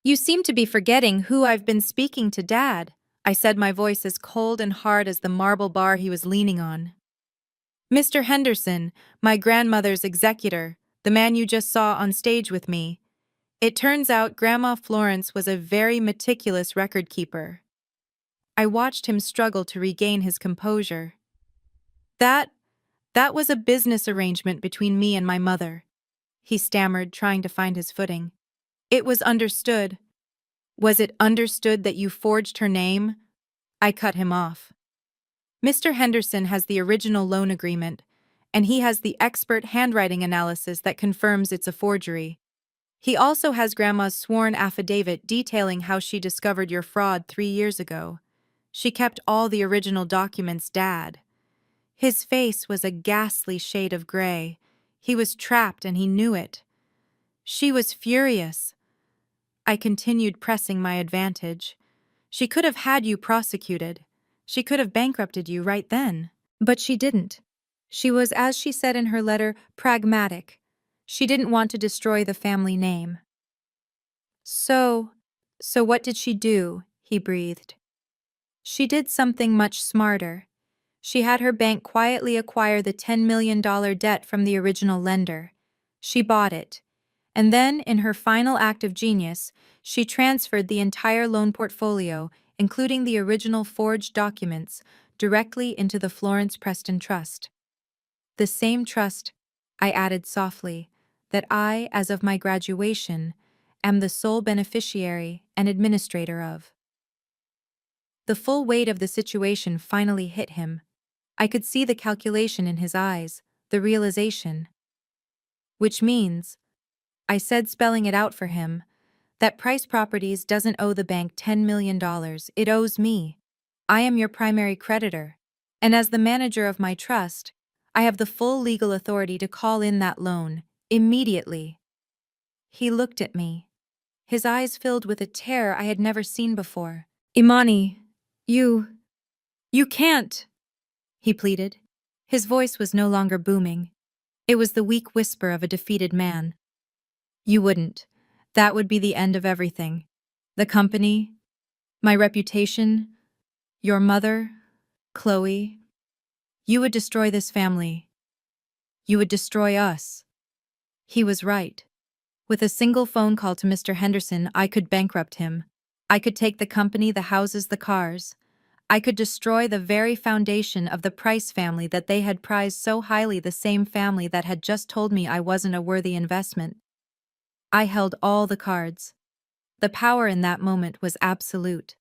"You seem to be forgetting who I've been speaking to, Dad," I said, my voice as cold and hard as the marble bar he was leaning on. "Mr. Henderson, my grandmother's executor, the man you just saw on stage with me. It turns out Grandma Florence was a very meticulous record keeper." I watched him struggle to regain his composure. That was a business arrangement between me and my mother," he stammered, trying to find his footing. "It was understood." "Was it understood that you forged her name?" I cut him off. "Mr. Henderson has the original loan agreement, and he has the expert handwriting analysis that confirms it's a forgery. He also has Grandma's sworn affidavit detailing how she discovered your fraud 3 years ago. She kept all the original documents, Dad." His face was a ghastly shade of gray. He was trapped and he knew it. "She was furious." I continued, pressing my advantage. "She could have had you prosecuted. She could have bankrupted you right then. But she didn't. She was, as she said in her letter, pragmatic. She didn't want to destroy the family name." So what did she do?" he breathed. "She did something much smarter. She had her bank quietly acquire the $10 million debt from the original lender. She bought it. And then, in her final act of genius, she transferred the entire loan portfolio, including the original forged documents, directly into the Florence Preston Trust. The same trust," I added softly, "that I, as of my graduation, am the sole beneficiary and administrator of." The full weight of the situation finally hit him. I could see the calculation in his eyes, the realization. "Which means," I said, spelling it out for him, "that Price Properties doesn't owe the bank $10 million, it owes me. I am your primary creditor, and as the manager of my trust, I have the full legal authority to call in that loan, immediately." He looked at me, his eyes filled with a terror I had never seen before. "Imani, you can't," he pleaded. His voice was no longer booming. It was the weak whisper of a defeated man. "You wouldn't. That would be the end of everything. The company, my reputation, your mother, Chloe. You would destroy this family. You would destroy us. He was right. With a single phone call to Mr. Henderson, I could bankrupt him. I could take the company, the houses, the cars. I could destroy the very foundation of the Price family that they had prized so highly, the same family that had just told me I wasn't a worthy investment. I held all the cards. The power in that moment was absolute.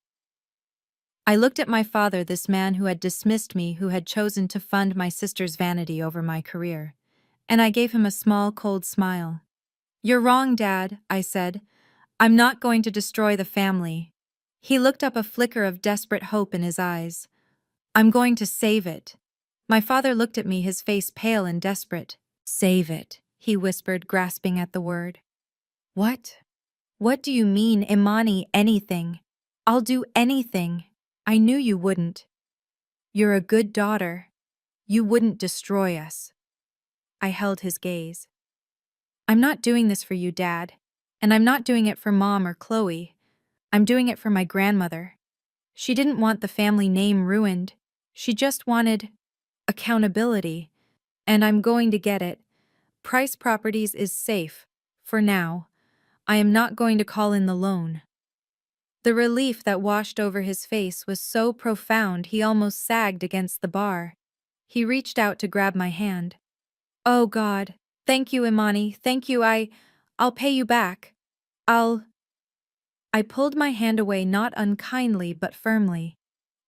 I looked at my father, this man who had dismissed me, who had chosen to fund my sister's vanity over my career, and I gave him a small, cold smile. "You're wrong, Dad," I said. "I'm not going to destroy the family." He looked up, a flicker of desperate hope in his eyes. "I'm going to save it." My father looked at me, his face pale and desperate. "Save it," he whispered, grasping at the word. "What? What do you mean, Imani? Anything. I'll do anything. I knew you wouldn't. You're a good daughter. You wouldn't destroy us." I held his gaze. "I'm not doing this for you, Dad. And I'm not doing it for Mom or Chloe. I'm doing it for my grandmother. She didn't want the family name ruined. She just wanted accountability. And I'm going to get it. Price Properties is safe. For now. I am not going to call in the loan." The relief that washed over his face was so profound he almost sagged against the bar. He reached out to grab my hand. "Oh God, thank you, Imani, thank you, I'll pay you back. I'll—" I pulled my hand away, not unkindly but firmly.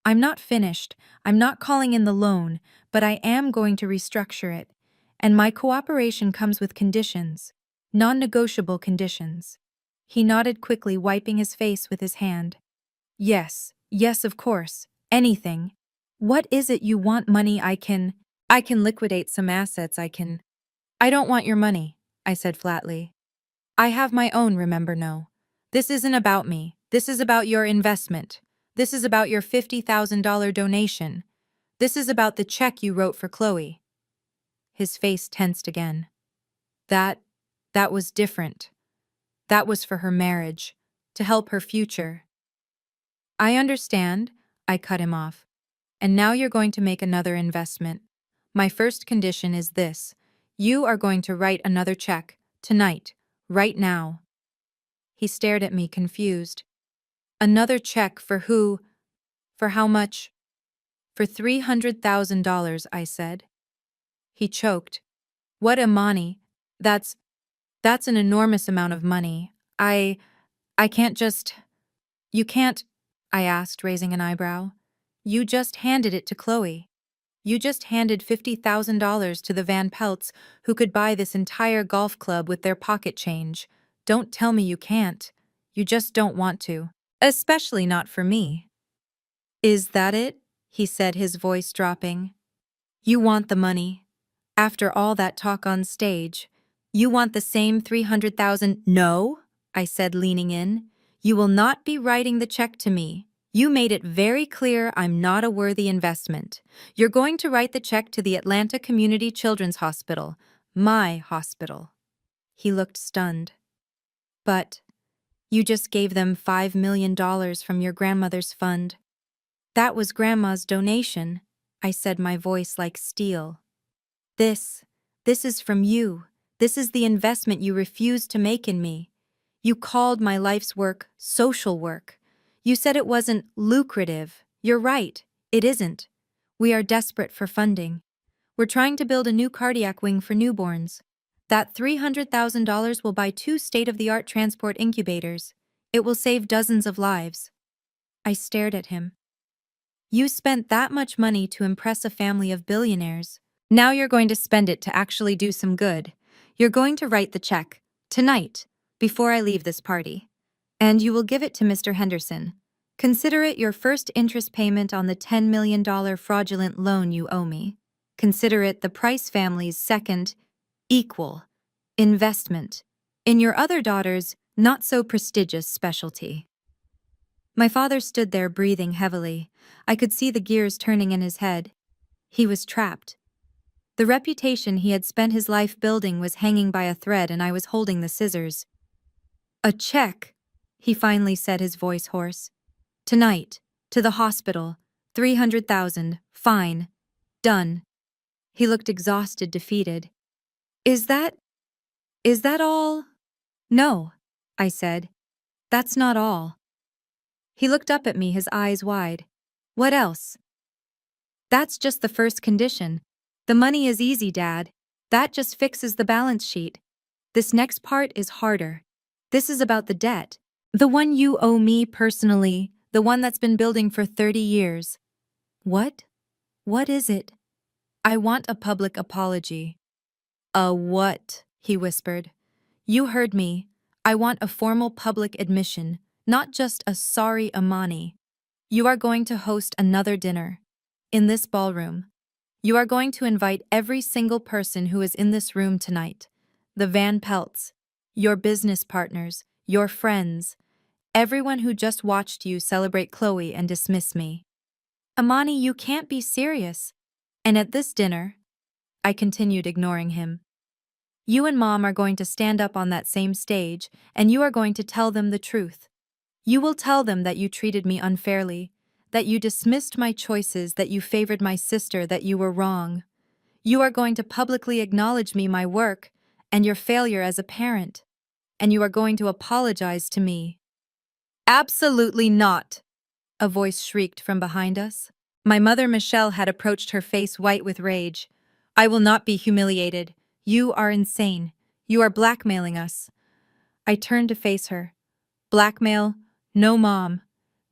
"I'm not finished. I'm not calling in the loan, but I am going to restructure it. And my cooperation comes with conditions. Non-negotiable conditions." He nodded quickly, wiping his face with his hand. "Yes, yes, of course. Anything. What is it you want? Money? I can liquidate some assets, I don't want your money," I said flatly. "I have my own, remember, no. This isn't about me. This is about your investment. This is about your $50,000 donation. This is about the check you wrote for Chloe." His face tensed again. That was different. That was for her marriage, to help her future. "I understand," I cut him off. "And now you're going to make another investment. My first condition is this. You are going to write another check, tonight, right now." He stared at me, confused. "Another check for who? For how much?" "For $300,000, I said." He choked. "What, Imani? That's an enormous amount of money. I can't just—" "You can't?" I asked, raising an eyebrow. "You just handed it to Chloe. You just handed $50,000 to the Van Pelts, who could buy this entire golf club with their pocket change. Don't tell me you can't. You just don't want to. Especially not for me." "Is that it?" he said, his voice dropping. "You want the money? After all that talk on stage, you want the same 300,000? "No," I said, leaning in. "You will not be writing the check to me. You made it very clear I'm not a worthy investment. You're going to write the check to the Atlanta Community Children's Hospital, my hospital." He looked stunned. "But you just gave them $5 million from your grandmother's fund." "That was Grandma's donation," I said, my voice like steel. This is from you. This is the investment you refused to make in me. You called my life's work social work. You said it wasn't lucrative. You're right, it isn't. We are desperate for funding. We're trying to build a new cardiac wing for newborns. That $300,000 will buy 2 state-of-the-art transport incubators. It will save dozens of lives." I stared at him. "You spent that much money to impress a family of billionaires. Now you're going to spend it to actually do some good. You're going to write the check, tonight, before I leave this party. And you will give it to Mr. Henderson. Consider it your first interest payment on the $10 million fraudulent loan you owe me. Consider it the Price family's second, equal, investment in your other daughter's not-so-prestigious specialty." My father stood there, breathing heavily. I could see the gears turning in his head. He was trapped. The reputation he had spent his life building was hanging by a thread, and I was holding the scissors. A check. He finally said, his voice hoarse. Tonight. To the hospital. 300,000. Fine. Done. He looked exhausted, defeated. Is that all? No, I said. That's not all. He looked up at me, his eyes wide. What else? That's just the first condition. The money is easy, Dad. That just fixes the balance sheet. This next part is harder. This is about the debt. The one you owe me personally, the one that's been building for 30 years. What? What is it? I want a public apology. A what? He whispered. You heard me. I want a formal public admission, not just a sorry Amani. You are going to host another dinner. In this ballroom. You are going to invite every single person who is in this room tonight. The Van Pelts, your business partners, your friends, everyone who just watched you celebrate Chloe and dismiss me. Amani, you can't be serious. And at this dinner, I continued, ignoring him, you and Mom are going to stand up on that same stage, and you are going to tell them the truth. You will tell them that you treated me unfairly, that you dismissed my choices, that you favored my sister, that you were wrong. You are going to publicly acknowledge me, my work, and your failure as a parent. And you are going to apologize to me. Absolutely not, a voice shrieked from behind us. My mother, Michelle, had approached, her face white with rage. I will not be humiliated. You are insane. You are blackmailing us. I turned to face her. Blackmail? No, Mom.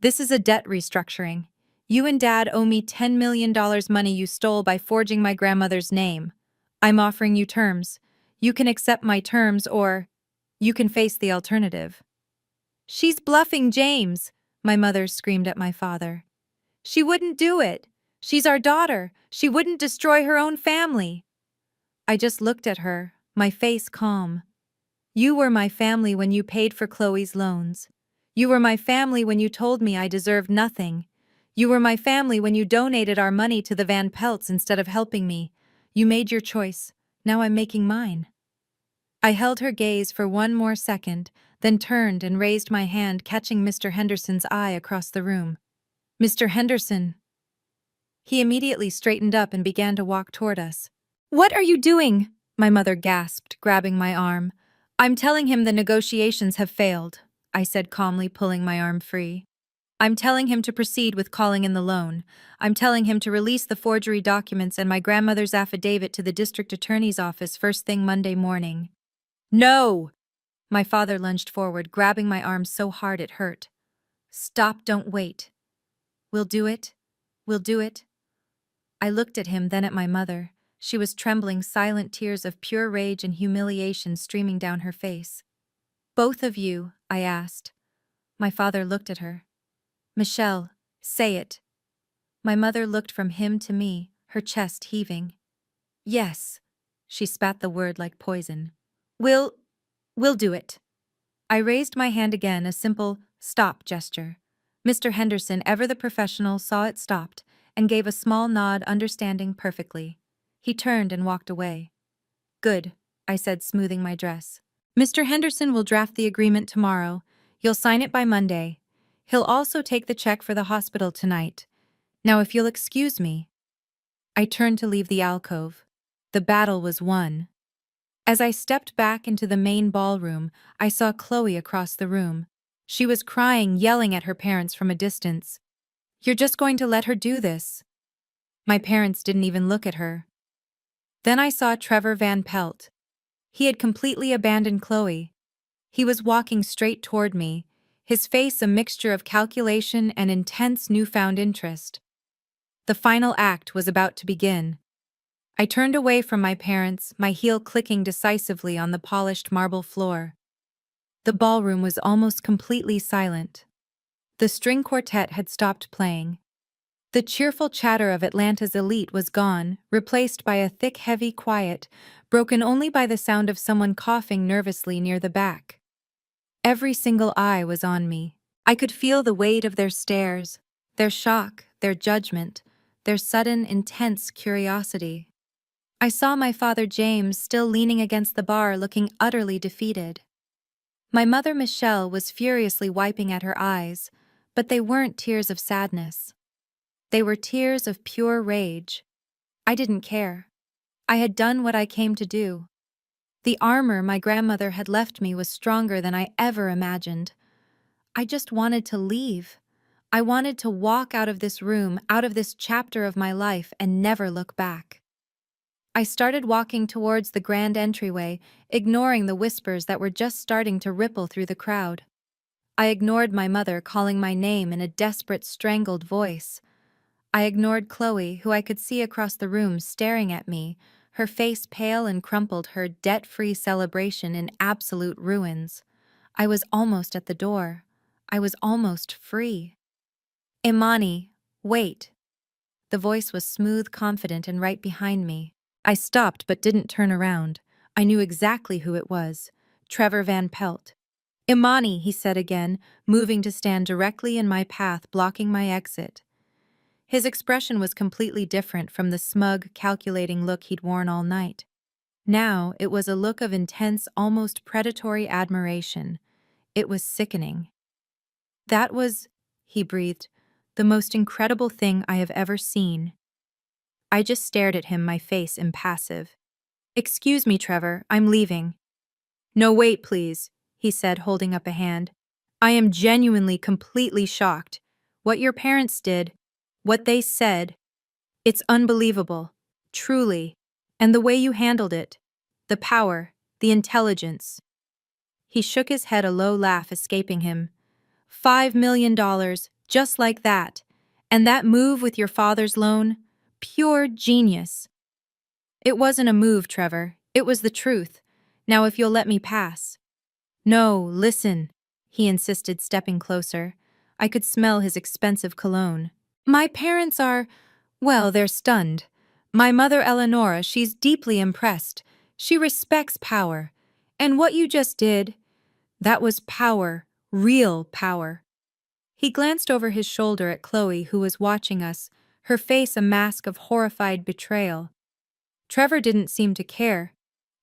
This is a debt restructuring. You and Dad owe me $10 million money you stole by forging my grandmother's name. I'm offering you terms. You can accept my terms, or you can face the alternative. She's bluffing, James, my mother screamed at my father. She wouldn't do it. She's our daughter. She wouldn't destroy her own family. I just looked at her, my face calm. You were my family when you paid for Chloe's loans. You were my family when you told me I deserved nothing. You were my family when you donated our money to the Van Pelts instead of helping me. You made your choice. Now I'm making mine. I held her gaze for one more second, then turned and raised my hand, catching Mr. Henderson's eye across the room. Mr. Henderson. He immediately straightened up and began to walk toward us. What are you doing? My mother gasped, grabbing my arm. I'm telling him the negotiations have failed, I said calmly, pulling my arm free. I'm telling him to proceed with calling in the loan. I'm telling him to release the forgery documents and my grandmother's affidavit to the district attorney's office first thing Monday morning. No! My father lunged forward, grabbing my arm so hard it hurt. Stop, don't wait. We'll do it. We'll do it. I looked at him, then at my mother. She was trembling, silent tears of pure rage and humiliation streaming down her face. Both of you, I asked. My father looked at her. Michelle, say it. My mother looked from him to me, her chest heaving. Yes. She spat the word like poison. We'll do it. I raised my hand again, a simple stop gesture. Mr. Henderson, ever the professional, saw it stopped and gave a small nod, understanding perfectly. He turned and walked away. Good, I said, smoothing my dress. Mr. Henderson will draft the agreement tomorrow. You'll sign it by Monday. He'll also take the check for the hospital tonight. Now, if you'll excuse me. I turned to leave the alcove. The battle was won. As I stepped back into the main ballroom, I saw Chloe across the room. She was crying, yelling at her parents from a distance. You're just going to let her do this? My parents didn't even look at her. Then I saw Trevor Van Pelt. He had completely abandoned Chloe. He was walking straight toward me, his face a mixture of calculation and intense newfound interest. The final act was about to begin. I turned away from my parents, my heel clicking decisively on the polished marble floor. The ballroom was almost completely silent. The string quartet had stopped playing. The cheerful chatter of Atlanta's elite was gone, replaced by a thick, heavy quiet, broken only by the sound of someone coughing nervously near the back. Every single eye was on me. I could feel the weight of their stares, their shock, their judgment, their sudden, intense curiosity. I saw my father James still leaning against the bar, looking utterly defeated. My mother Michelle was furiously wiping at her eyes, but they weren't tears of sadness. They were tears of pure rage. I didn't care. I had done what I came to do. The armor my grandmother had left me was stronger than I ever imagined. I just wanted to leave. I wanted to walk out of this room, out of this chapter of my life, and never look back. I started walking towards the grand entryway, ignoring the whispers that were just starting to ripple through the crowd. I ignored my mother calling my name in a desperate, strangled voice. I ignored Chloe, who I could see across the room staring at me, her face pale and crumpled, her debt-free celebration in absolute ruins. I was almost at the door. I was almost free. Imani, wait. The voice was smooth, confident, and right behind me. I stopped but didn't turn around. I knew exactly who it was. Trevor Van Pelt. Imani, he said again, moving to stand directly in my path, blocking my exit. His expression was completely different from the smug, calculating look he'd worn all night. Now it was a look of intense, almost predatory admiration. It was sickening. That was, he breathed, the most incredible thing I have ever seen. I just stared at him, my face impassive. Excuse me, Trevor, I'm leaving. No, wait, please, he said, holding up a hand. I am genuinely, completely shocked. What your parents did, what they said, it's unbelievable. Truly. And the way you handled it. The power, the intelligence. He shook his head, a low laugh escaping him. $5 million, just like that. And that move with your father's loan? Pure genius. It wasn't a move, Trevor. It was the truth. Now if you'll let me pass. No, listen, he insisted, stepping closer. I could smell his expensive cologne. My parents are, well, they're stunned. My mother Eleonora, she's deeply impressed. She respects power. And what you just did, that was power, real power. He glanced over his shoulder at Chloe, who was watching us, her face a mask of horrified betrayal. Trevor didn't seem to care.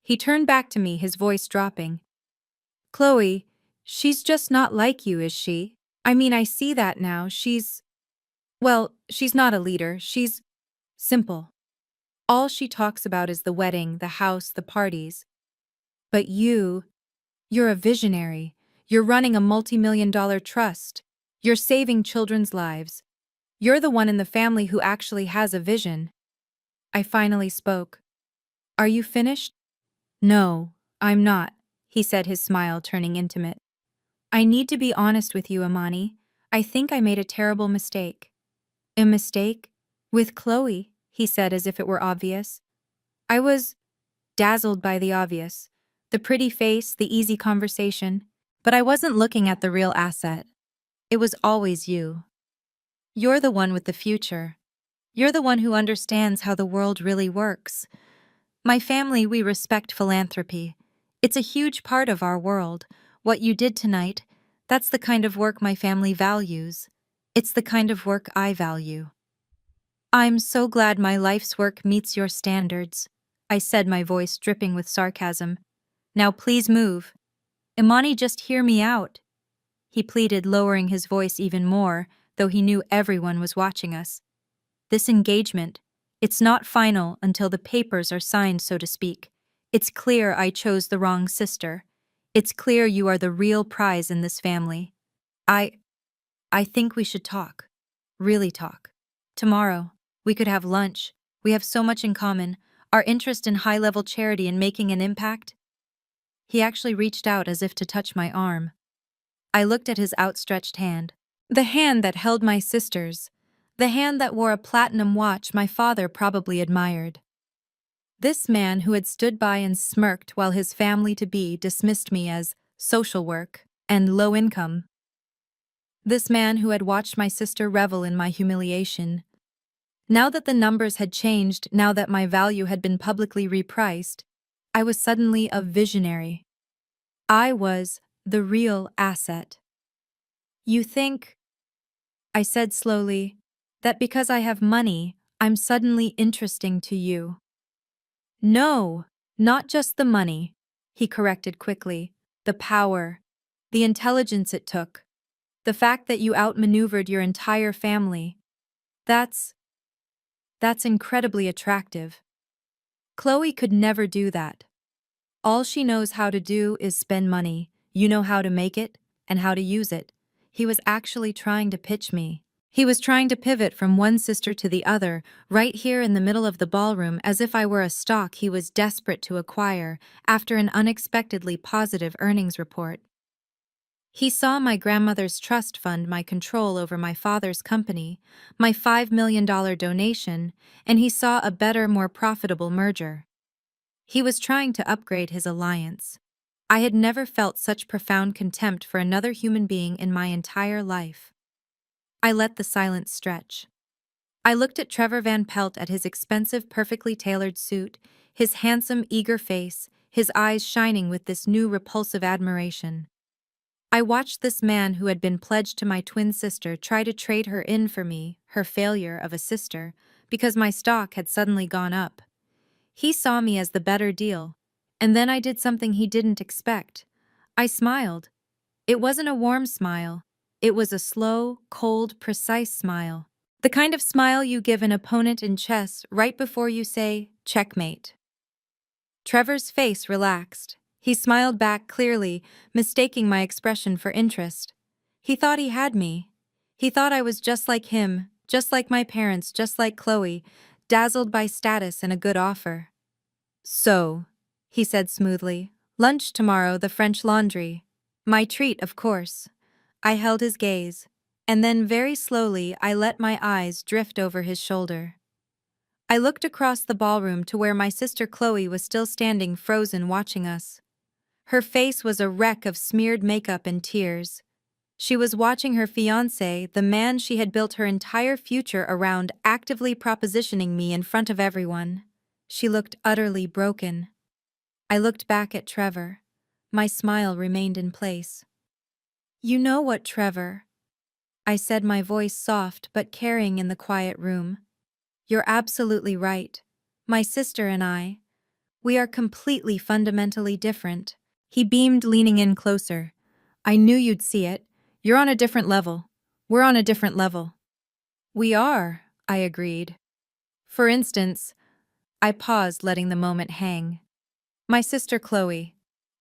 He turned back to me, his voice dropping. Chloe, she's just not like you, is she? I mean, I see that now. Well, she's not a leader. She's simple. All she talks about is the wedding, the house, the parties. But you're a visionary. You're running a multi-million-dollar trust. You're saving children's lives. You're the one in the family who actually has a vision. I finally spoke. Are you finished? No, I'm not, he said, his smile turning intimate. I need to be honest with you, Imani. I think I made a terrible mistake. A mistake? With Chloe, he said as if it were obvious. I was dazzled by the obvious. The pretty face, the easy conversation. But I wasn't looking at the real asset. It was always you. You're the one with the future. You're the one who understands how the world really works. My family, we respect philanthropy. It's a huge part of our world. What you did tonight, that's the kind of work my family values. It's the kind of work I value. I'm so glad my life's work meets your standards, I said, my voice dripping with sarcasm. Now please move. Imani, just hear me out. He pleaded, lowering his voice even more, though he knew everyone was watching us. This engagement, it's not final until the papers are signed, so to speak. It's clear I chose the wrong sister. It's clear you are the real prize in this family. I think we should talk. Really talk. Tomorrow, we could have lunch. We have so much in common. Our interest in high-level charity and making an impact. He actually reached out as if to touch my arm. I looked at his outstretched hand. The hand that held my sister's. The hand that wore a platinum watch my father probably admired. This man who had stood by and smirked while his family-to-be dismissed me as social work and low income. This man who had watched my sister revel in my humiliation. Now that the numbers had changed, now that my value had been publicly repriced, I was suddenly a visionary. I was the real asset. You think, I said slowly, that because I have money, I'm suddenly interesting to you. No, not just the money, he corrected quickly. The power, The intelligence it took. The fact that you outmaneuvered your entire family. That's incredibly attractive. Chloe could never do that. All she knows how to do is spend money. You know how to make it and how to use it. He was actually trying to pitch me. He was trying to pivot from one sister to the other, right here in the middle of the ballroom, as if I were a stock he was desperate to acquire after an unexpectedly positive earnings report. He saw my grandmother's trust fund, my control over my father's company, my $5 million donation, and he saw a better, more profitable merger. He was trying to upgrade his alliance. I had never felt such profound contempt for another human being in my entire life. I let the silence stretch. I looked at Trevor Van Pelt, at his expensive, perfectly tailored suit, his handsome, eager face, his eyes shining with this new repulsive admiration. I watched this man who had been pledged to my twin sister try to trade her in for me, her failure of a sister, because my stock had suddenly gone up. He saw me as the better deal, and then I did something he didn't expect. I smiled. It wasn't a warm smile. It was a slow, cold, precise smile. The kind of smile you give an opponent in chess right before you say, checkmate. Trevor's face relaxed. He smiled back clearly, mistaking my expression for interest. He thought he had me. He thought I was just like him, just like my parents, just like Chloe, dazzled by status and a good offer. So, he said smoothly, lunch tomorrow, the French Laundry. My treat, of course. I held his gaze, and then very slowly I let my eyes drift over his shoulder. I looked across the ballroom to where my sister Chloe was still standing frozen watching us. Her face was a wreck of smeared makeup and tears. She was watching her fiancé, the man she had built her entire future around, actively propositioning me in front of everyone. She looked utterly broken. I looked back at Trevor. My smile remained in place. You know what, Trevor? I said, my voice soft but carrying in the quiet room. You're absolutely right. My sister and I, we are completely fundamentally different. He beamed, leaning in closer. I knew you'd see it. You're on a different level. We're on a different level. We are, I agreed. For instance, I paused, letting the moment hang. My sister Chloe.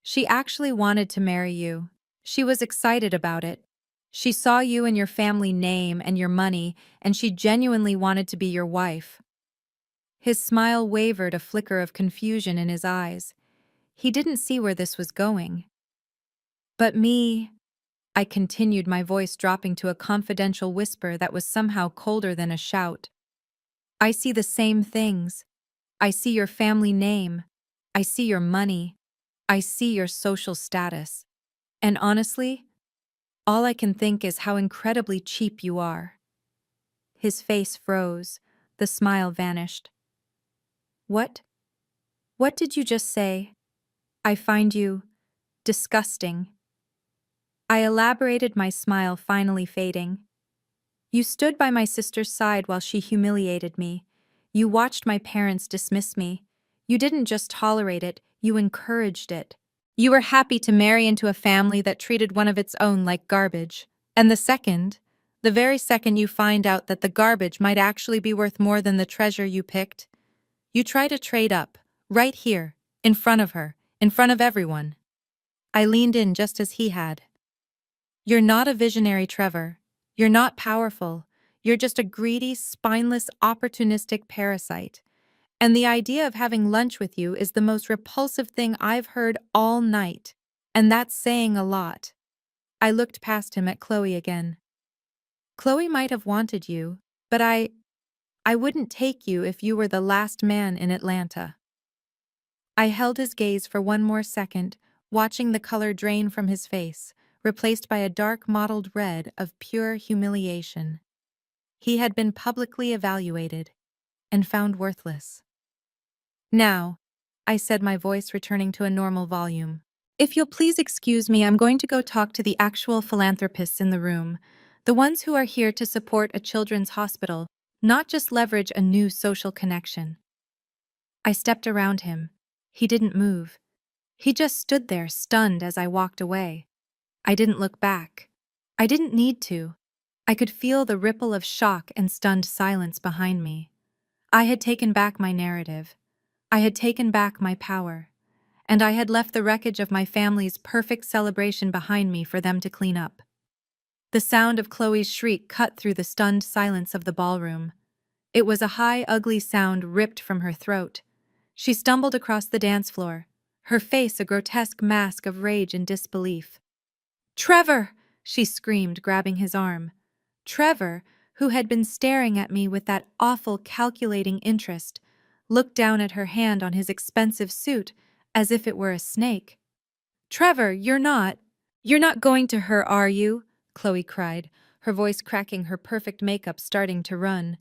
She actually wanted to marry you. She was excited about it. She saw you and your family name and your money, and she genuinely wanted to be your wife. His smile wavered, a flicker of confusion in his eyes. He didn't see where this was going. But me, I continued, my voice dropping to a confidential whisper that was somehow colder than a shout. I see the same things. I see your family name. I see your money. I see your social status. And honestly, all I can think is how incredibly cheap you are. His face froze. The smile vanished. What? What did you just say? I find you disgusting. I elaborated, my smile finally fading. You stood by my sister's side while she humiliated me. You watched my parents dismiss me. You didn't just tolerate it, you encouraged it. You were happy to marry into a family that treated one of its own like garbage. And the very second you find out that the garbage might actually be worth more than the treasure you picked, you try to trade up, right here, in front of her, in front of everyone. I leaned in just as he had. You're not a visionary, Trevor. You're not powerful. You're just a greedy, spineless, opportunistic parasite. And the idea of having lunch with you is the most repulsive thing I've heard all night. And that's saying a lot. I looked past him at Chloe again. Chloe might have wanted you, but I wouldn't take you if you were the last man in Atlanta. I held his gaze for one more second, watching the color drain from his face, replaced by a dark mottled red of pure humiliation. He had been publicly evaluated and found worthless. Now, I said, my voice returning to a normal volume, if you'll please excuse me, I'm going to go talk to the actual philanthropists in the room, the ones who are here to support a children's hospital, not just leverage a new social connection. I stepped around him. He didn't move. He just stood there, stunned, as I walked away. I didn't look back. I didn't need to. I could feel the ripple of shock and stunned silence behind me. I had taken back my narrative. I had taken back my power. And I had left the wreckage of my family's perfect celebration behind me for them to clean up. The sound of Chloe's shriek cut through the stunned silence of the ballroom. It was a high, ugly sound ripped from her throat. She stumbled across the dance floor, her face a grotesque mask of rage and disbelief. "Trevor!" she screamed, grabbing his arm. Trevor, who had been staring at me with that awful calculating interest, looked down at her hand on his expensive suit as if it were a snake. "Trevor, you're not going to her, are you?" Chloe cried, her voice cracking, her perfect makeup starting to run.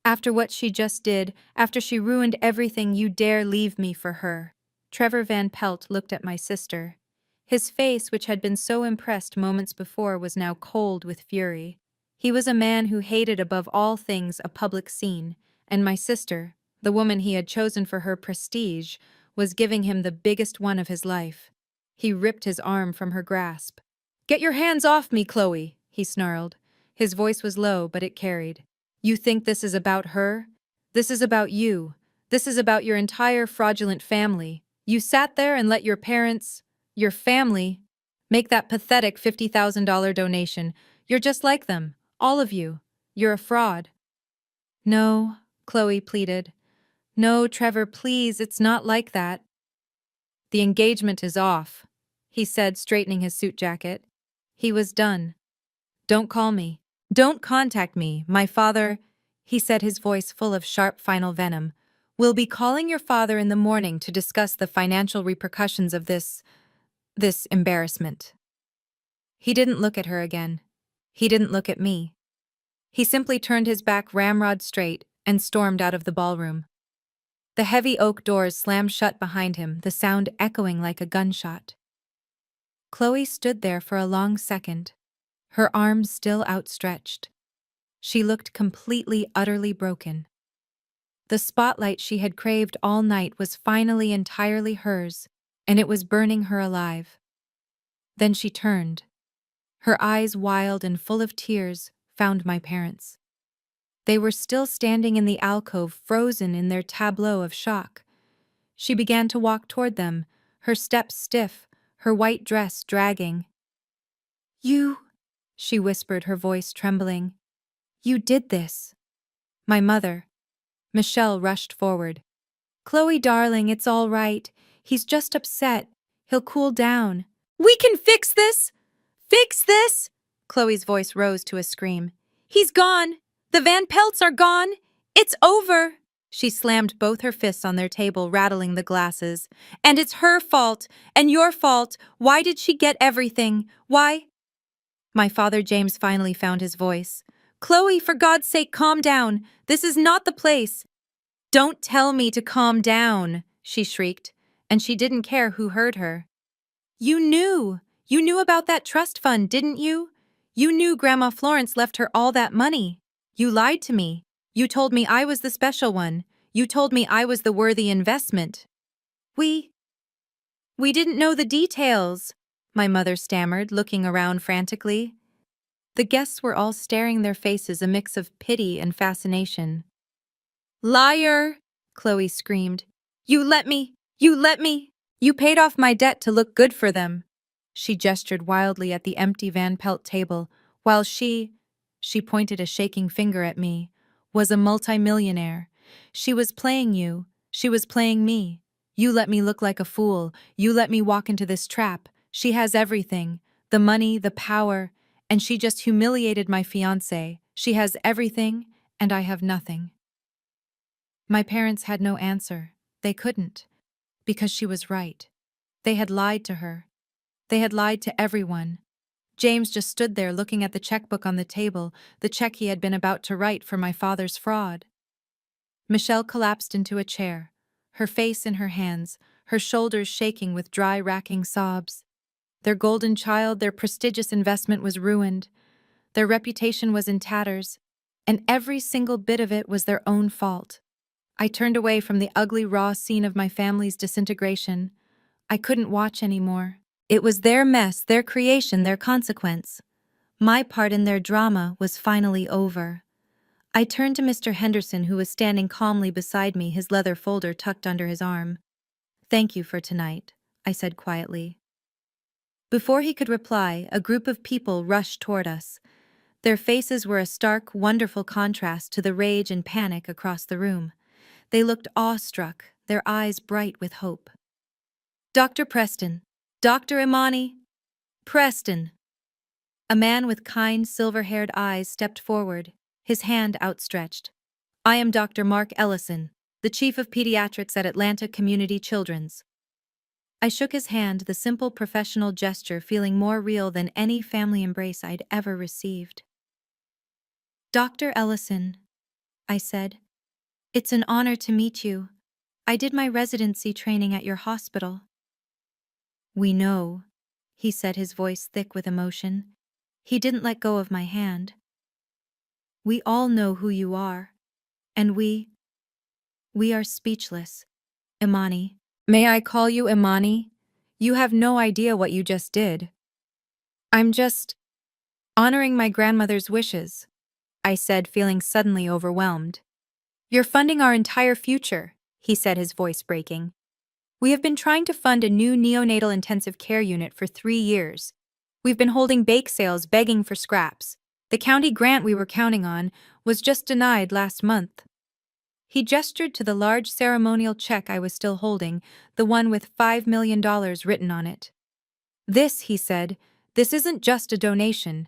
"After what she just did, after she ruined everything, you dare leave me for her?" Trevor Van Pelt looked at my sister. His face, which had been so impressed moments before, was now cold with fury. He was a man who hated above all things a public scene, and my sister, the woman he had chosen for her prestige, was giving him the biggest one of his life. He ripped his arm from her grasp. "Get your hands off me, Chloe," he snarled. His voice was low, but it carried. "You think this is about her? This is about you. This is about your entire fraudulent family. You sat there and let your parents, your family, make that pathetic $50,000 donation. You're just like them, all of you. You're a fraud." "No," Chloe pleaded. "No, Trevor, please, it's not like that." "The engagement is off," he said, straightening his suit jacket. He was done. "Don't call me. Don't contact me. My father," he said, his voice full of sharp final venom, "will be calling your father in the morning to discuss the financial repercussions of this embarrassment." He didn't look at her again. He didn't look at me. He simply turned his back ramrod straight and stormed out of the ballroom. The heavy oak doors slammed shut behind him, the sound echoing like a gunshot. Chloe stood there for a long second, her arms still outstretched. She looked completely, utterly broken. The spotlight she had craved all night was finally entirely hers, and it was burning her alive. Then she turned. Her eyes, wild and full of tears, found my parents. They were still standing in the alcove, frozen in their tableau of shock. She began to walk toward them, her steps stiff, her white dress dragging. "You," she whispered, her voice trembling. "You did this." My mother, Michelle, rushed forward. "Chloe, darling, it's all right. He's just upset. He'll cool down." "We can fix this! Fix this!" Chloe's voice rose to a scream. "He's gone! The Van Pelts are gone! It's over!" She slammed both her fists on their table, rattling the glasses. "And it's her fault, and your fault. Why did she get everything? Why?" My father, James, finally found his voice. "Chloe, for God's sake, calm down. This is not the place." "Don't tell me to calm down," she shrieked, and she didn't care who heard her. "You knew. You knew about that trust fund, didn't you? You knew Grandma Florence left her all that money. You lied to me. You told me I was the special one. You told me I was the worthy investment." We didn't know the details," my mother stammered, looking around frantically. The guests were all staring, their faces a mix of pity and fascination. "Liar!" Chloe screamed. You let me! You paid off my debt to look good for them." She gestured wildly at the empty Van Pelt table, while she pointed a shaking finger at me, was a multimillionaire. She was playing you. She was playing me. You let me look like a fool. You let me walk into this trap. She has everything. The money, the power, and she just humiliated my fiancé. She has everything, and I have nothing. My parents had no answer. They couldn't. Because she was right. They had lied to her. They had lied to everyone. James just stood there looking at the checkbook on the table, the check he had been about to write for my father's fraud. Michelle collapsed into a chair, her face in her hands, her shoulders shaking with dry, racking sobs. Their golden child, their prestigious investment was ruined. Their reputation was in tatters, and every single bit of it was their own fault. I turned away from the ugly, raw scene of my family's disintegration. I couldn't watch anymore. It was their mess, their creation, their consequence. My part in their drama was finally over. I turned to Mr. Henderson, who was standing calmly beside me, his leather folder tucked under his arm. "Thank you for tonight," I said quietly. Before he could reply, a group of people rushed toward us. Their faces were a stark, wonderful contrast to the rage and panic across the room. They looked awestruck, their eyes bright with hope. "Dr. Preston! Dr. Imani! Preston!" A man with kind, silver-haired eyes stepped forward, his hand outstretched. "I am Dr. Mark Ellison, the Chief of Pediatrics at Atlanta Community Children's." I shook his hand, the simple professional gesture feeling more real than any family embrace I'd ever received. "Dr. Ellison," I said, "it's an honor to meet you. I did my residency training at your hospital." "We know," he said, his voice thick with emotion. He didn't let go of my hand. "We all know who you are. And we are speechless. Imani." "May I call you Imani? You have no idea what you just did." "I'm just honoring my grandmother's wishes," I said, feeling suddenly overwhelmed. "You're funding our entire future," he said, his voice breaking. "We have been trying to fund a new neonatal intensive care unit for 3 years. We've been holding bake sales, begging for scraps. The county grant we were counting on was just denied last month." He gestured to the large ceremonial check I was still holding, the one with $5 million written on it. "This," he said, "this isn't just a donation.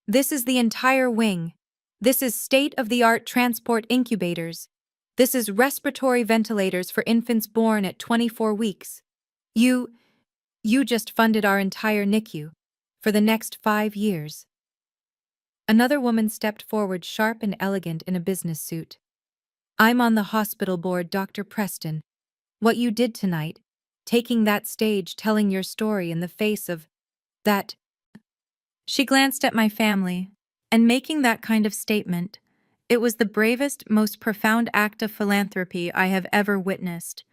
This is the entire wing. This is state-of-the-art transport incubators. This is respiratory ventilators for infants born at 24 weeks. You just funded our entire NICU for the next 5 years." Another woman stepped forward, sharp and elegant in a business suit. "I'm on the hospital board, Dr. Preston. What you did tonight, taking that stage, telling your story in the face of that..." She glanced at my family, and making that kind of statement, it was the bravest, most profound act of philanthropy I have ever witnessed.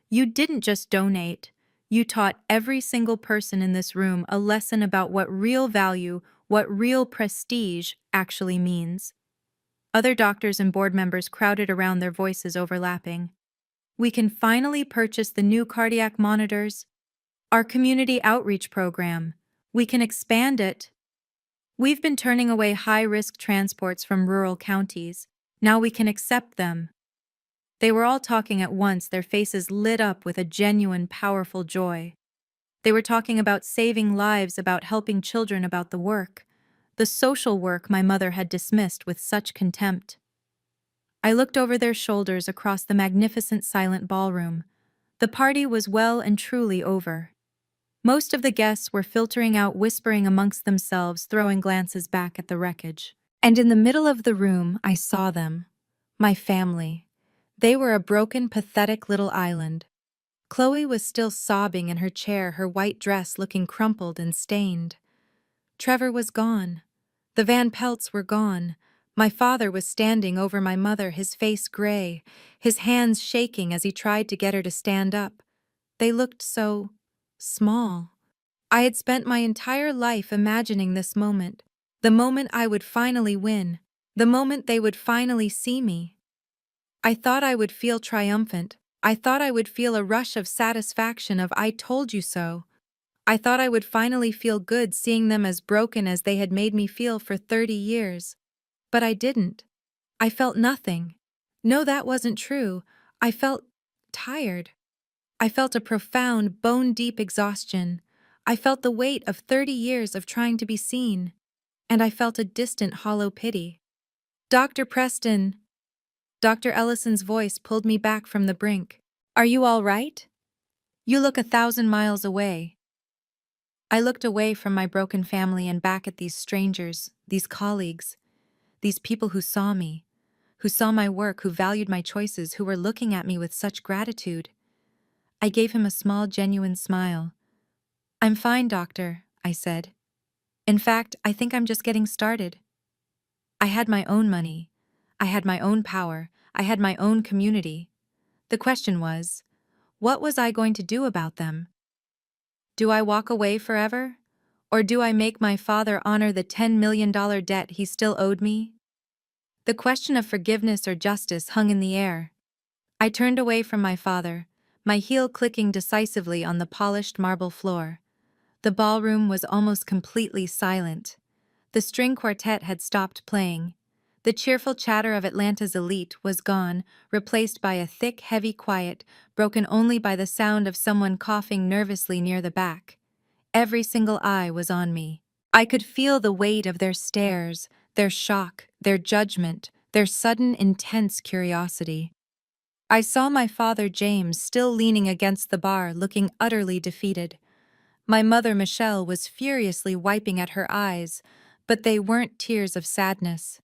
You didn't just donate, you taught every single person in this room a lesson about what real value, what real prestige actually means. Other doctors and board members crowded around, their voices overlapping. "We can finally purchase the new cardiac monitors. Our community outreach program. We can expand it. We've been turning away high-risk transports from rural counties. Now we can accept them." They were all talking at once, their faces lit up with a genuine, powerful joy. They were talking about saving lives, about helping children, about the work, the social work my mother had dismissed with such contempt. I looked over their shoulders across the magnificent silent ballroom. The party was well and truly over. Most of the guests were filtering out, whispering amongst themselves, throwing glances back at the wreckage. And in the middle of the room, I saw them. My family. They were a broken, pathetic little island. Chloe was still sobbing in her chair, her white dress looking crumpled and stained. Trevor was gone. The Van Pelts were gone. My father was standing over my mother, his face gray, his hands shaking as he tried to get her to stand up. They looked so small. I had spent my entire life imagining this moment, the moment I would finally win, the moment they would finally see me. I thought I would feel triumphant. I thought I would feel a rush of satisfaction of "I told you so." I thought I would finally feel good seeing them as broken as they had made me feel for 30 years. But I didn't. I felt nothing. No, that wasn't true. I felt tired. I felt a profound, bone-deep exhaustion. I felt the weight of 30 years of trying to be seen. And I felt a distant, hollow pity. "Dr. Preston!" Dr. Ellison's voice pulled me back from the brink. "Are you all right? You look 1,000 miles away." I looked away from my broken family and back at these strangers, these colleagues, these people who saw me, who saw my work, who valued my choices, who were looking at me with such gratitude. I gave him a small, genuine smile. "I'm fine, doctor," I said. "In fact, I think I'm just getting started." I had my own money. I had my own power. I had my own community. The question was, what was I going to do about them? Do I walk away forever? Or do I make my father honor the $10 million debt he still owed me? The question of forgiveness or justice hung in the air. I turned away from my father, my heel clicking decisively on the polished marble floor. The ballroom was almost completely silent. The string quartet had stopped playing. The cheerful chatter of Atlanta's elite was gone, replaced by a thick, heavy quiet, broken only by the sound of someone coughing nervously near the back. Every single eye was on me. I could feel the weight of their stares, their shock, their judgment, their sudden, intense curiosity. I saw my father James still leaning against the bar, looking utterly defeated. My mother Michelle was furiously wiping at her eyes, but they weren't tears of sadness.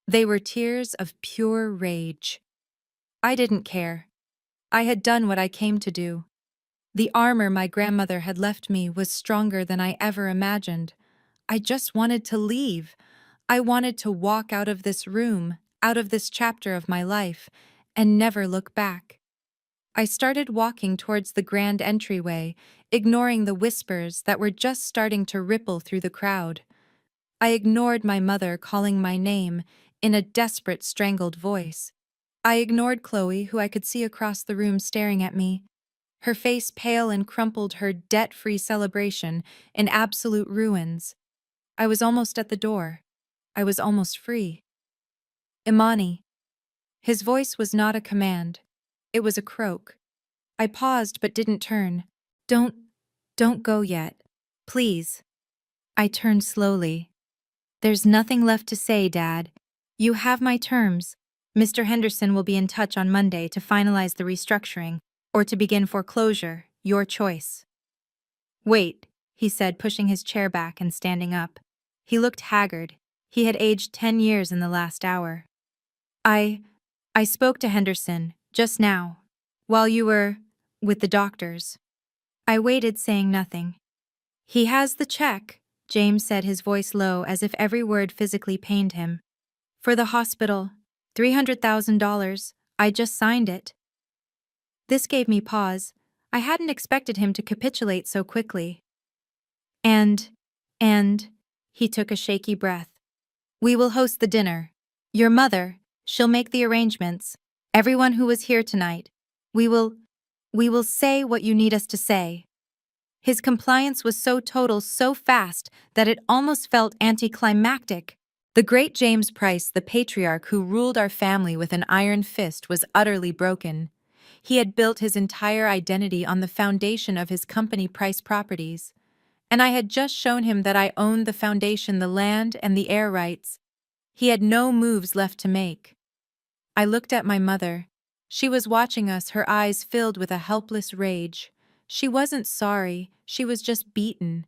They were tears of pure rage. I didn't care. I had done what I came to do. The armor my grandmother had left me was stronger than I ever imagined. I just wanted to leave. I wanted to walk out of this room, out of this chapter of my life, and never look back. I started walking towards the grand entryway, ignoring the whispers that were just starting to ripple through the crowd. I ignored my mother calling my name in a desperate, strangled voice. I ignored Chloe, who I could see across the room staring at me, her face pale and crumpled, her debt-free celebration in absolute ruins. I was almost at the door. I was almost free. Imani. His voice was not a command. It was a croak. I paused but didn't turn. Don't go yet. Please. I turned slowly. There's nothing left to say, Dad. You have my terms. Mr. Henderson will be in touch on Monday to finalize the restructuring, or to begin foreclosure, your choice. Wait, he said, pushing his chair back and standing up. He looked haggard. He had aged 10 years in the last hour. I spoke to Henderson, just now, while you were with the doctors. I waited, saying nothing. He has the check, James said, his voice low as if every word physically pained him. For the hospital, $300,000. I just signed it. This gave me pause. I hadn't expected him to capitulate so quickly. And, he took a shaky breath. We will host the dinner. Your mother, she'll make the arrangements. Everyone who was here tonight. We will say what you need us to say. His compliance was so total, so fast, that it almost felt anticlimactic. The great James Price, the patriarch who ruled our family with an iron fist, was utterly broken. He had built his entire identity on the foundation of his company Price Properties. And I had just shown him that I owned the foundation, the land, and the air rights. He had no moves left to make. I looked at my mother. She was watching us, her eyes filled with a helpless rage. She wasn't sorry, she was just beaten.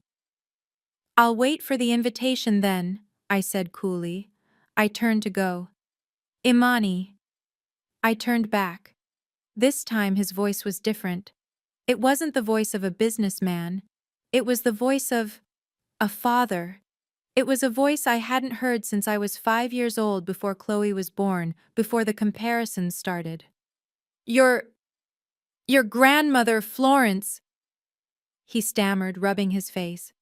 I'll wait for the invitation then, I said coolly. I turned to go. Imani. I turned back. This time his voice was different. It wasn't the voice of a businessman. It was the voice of a father. It was a voice I hadn't heard since I was 5 years old, before Chloe was born, before the comparisons started. Your grandmother, Florence, he stammered, rubbing his face.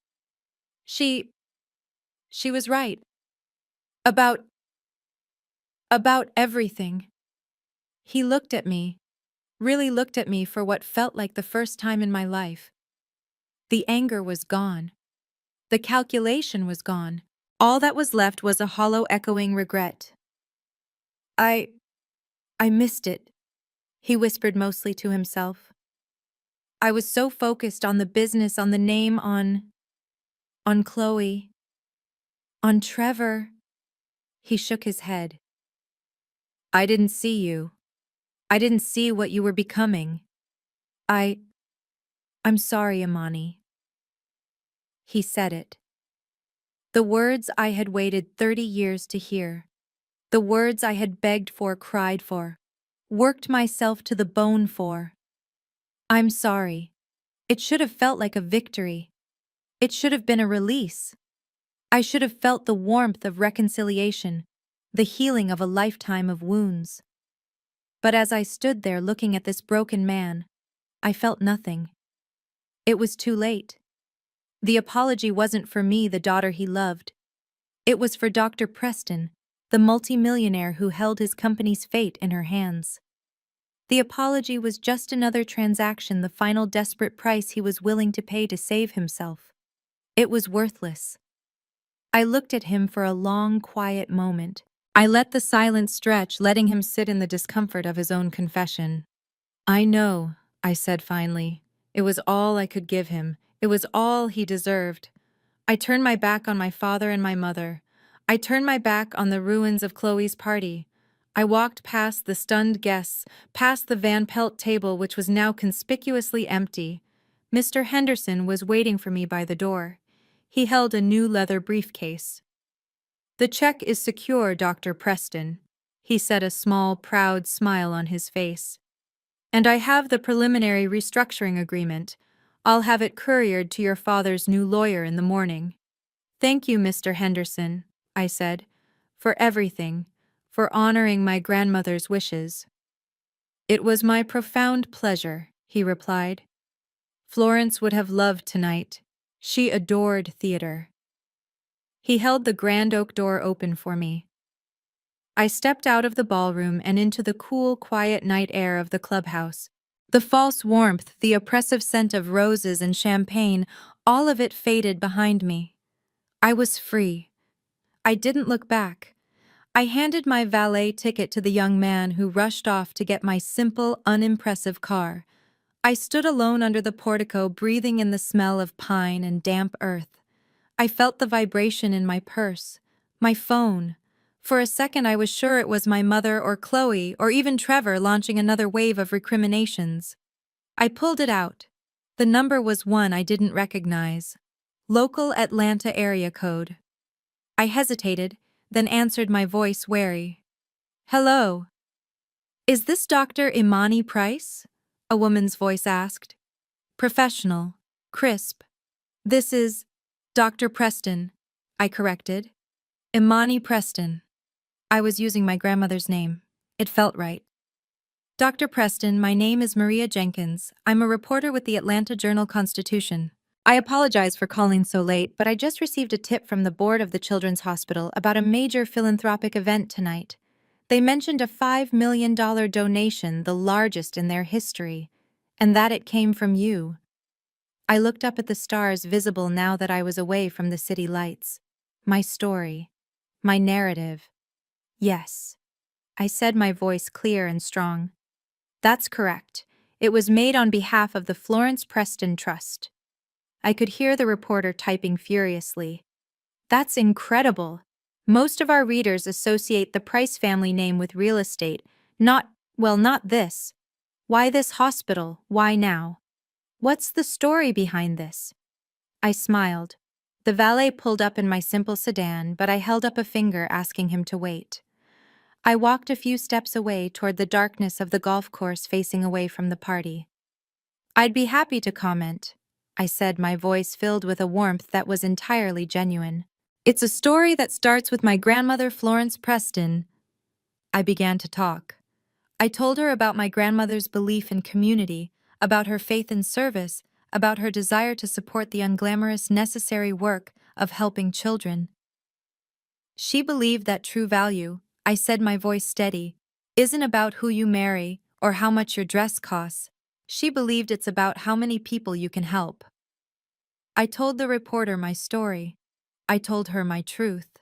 She was right. About everything. He looked at me, really looked at me for what felt like the first time in my life. The anger was gone. The calculation was gone. All that was left was a hollow, echoing regret. I missed it, he whispered, mostly to himself. I was so focused on the business, on the name, on Chloe, on Trevor. He shook his head. I didn't see you. I didn't see what you were becoming. I'm sorry, Imani. He said it. The words I had waited 30 years to hear. The words I had begged for, cried for, worked myself to the bone for. I'm sorry. It should have felt like a victory. It should have been a release. I should have felt the warmth of reconciliation, the healing of a lifetime of wounds. But as I stood there looking at this broken man, I felt nothing. It was too late. The apology wasn't for me, the daughter he loved. It was for Dr. Preston, the multimillionaire who held his company's fate in her hands. The apology was just another transaction, the final desperate price he was willing to pay to save himself. It was worthless. I looked at him for a long, quiet moment. I let the silence stretch, letting him sit in the discomfort of his own confession. "I know," I said finally. "It was all I could give him. It was all he deserved. I turned my back on my father and my mother. I turned my back on the ruins of Chloe's party. I walked past the stunned guests, past the Van Pelt table, which was now conspicuously empty. Mr. Henderson was waiting for me by the door. He held a new leather briefcase. "The check is secure, Dr. Preston," he said, a small, proud smile on his face. "And I have the preliminary restructuring agreement. I'll have it couriered to your father's new lawyer in the morning." "Thank you, Mr. Henderson," I said, "for everything, for honoring my grandmother's wishes." "It was my profound pleasure," he replied. "Florence would have loved tonight. She adored theater." He held the grand oak door open for me. I stepped out of the ballroom and into the cool, quiet night air of the clubhouse. The false warmth, the oppressive scent of roses and champagne, all of it faded behind me. I was free. I didn't look back. I handed my valet ticket to the young man who rushed off to get my simple, unimpressive car. I stood alone under the portico, breathing in the smell of pine and damp earth. I felt the vibration in my purse, my phone. For a second I was sure it was my mother or Chloe or even Trevor launching another wave of recriminations. I pulled it out. The number was one I didn't recognize. Local Atlanta area code. I hesitated, then answered, my voice wary. "Hello. Is this Dr. Imani Price?" a woman's voice asked. Professional, crisp. "This is Dr. Preston," I corrected. "Imani Preston." I was using my grandmother's name. It felt right. "Dr. Preston, my name is Maria Jenkins. I'm a reporter with the Atlanta Journal-Constitution. I apologize for calling so late, but I just received a tip from the board of the Children's Hospital about a major philanthropic event tonight. They mentioned a $5 million donation, the largest in their history, and that it came from you." I looked up at the stars visible now that I was away from the city lights. My story. My narrative. "Yes," I said, my voice clear and strong. "That's correct. It was made on behalf of the Florence Preston Trust." I could hear the reporter typing furiously. "That's incredible. Most of our readers associate the Price family name with real estate, not this. Why this hospital? Why now? What's the story behind this?" I smiled. The valet pulled up in my simple sedan, but I held up a finger asking him to wait. I walked a few steps away toward the darkness of the golf course facing away from the party. "I'd be happy to comment," I said, my voice filled with a warmth that was entirely genuine. "It's a story that starts with my grandmother Florence Preston." I began to talk. I told her about my grandmother's belief in community, about her faith in service, about her desire to support the unglamorous, necessary work of helping children. "She believed that true value," I said, my voice steady, "isn't about who you marry or how much your dress costs. She believed it's about how many people you can help." I told the reporter my story. I told her my truth.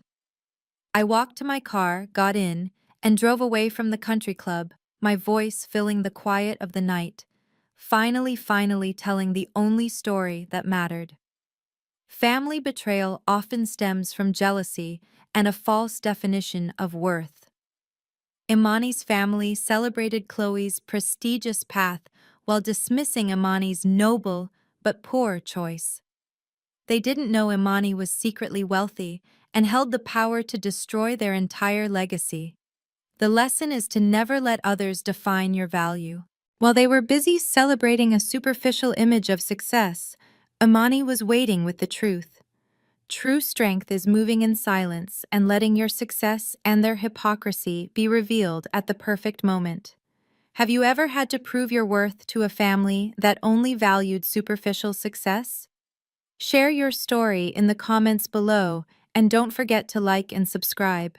I walked to my car, got in, and drove away from the country club, my voice filling the quiet of the night, finally telling the only story that mattered. Family betrayal often stems from jealousy and a false definition of worth. Imani's family celebrated Chloe's prestigious path while dismissing Imani's noble but poor choice. They didn't know Imani was secretly wealthy and held the power to destroy their entire legacy. The lesson is to never let others define your value. While they were busy celebrating a superficial image of success, Imani was waiting with the truth. True strength is moving in silence and letting your success and their hypocrisy be revealed at the perfect moment. Have you ever had to prove your worth to a family that only valued superficial success? Share your story in the comments below and don't forget to like and subscribe.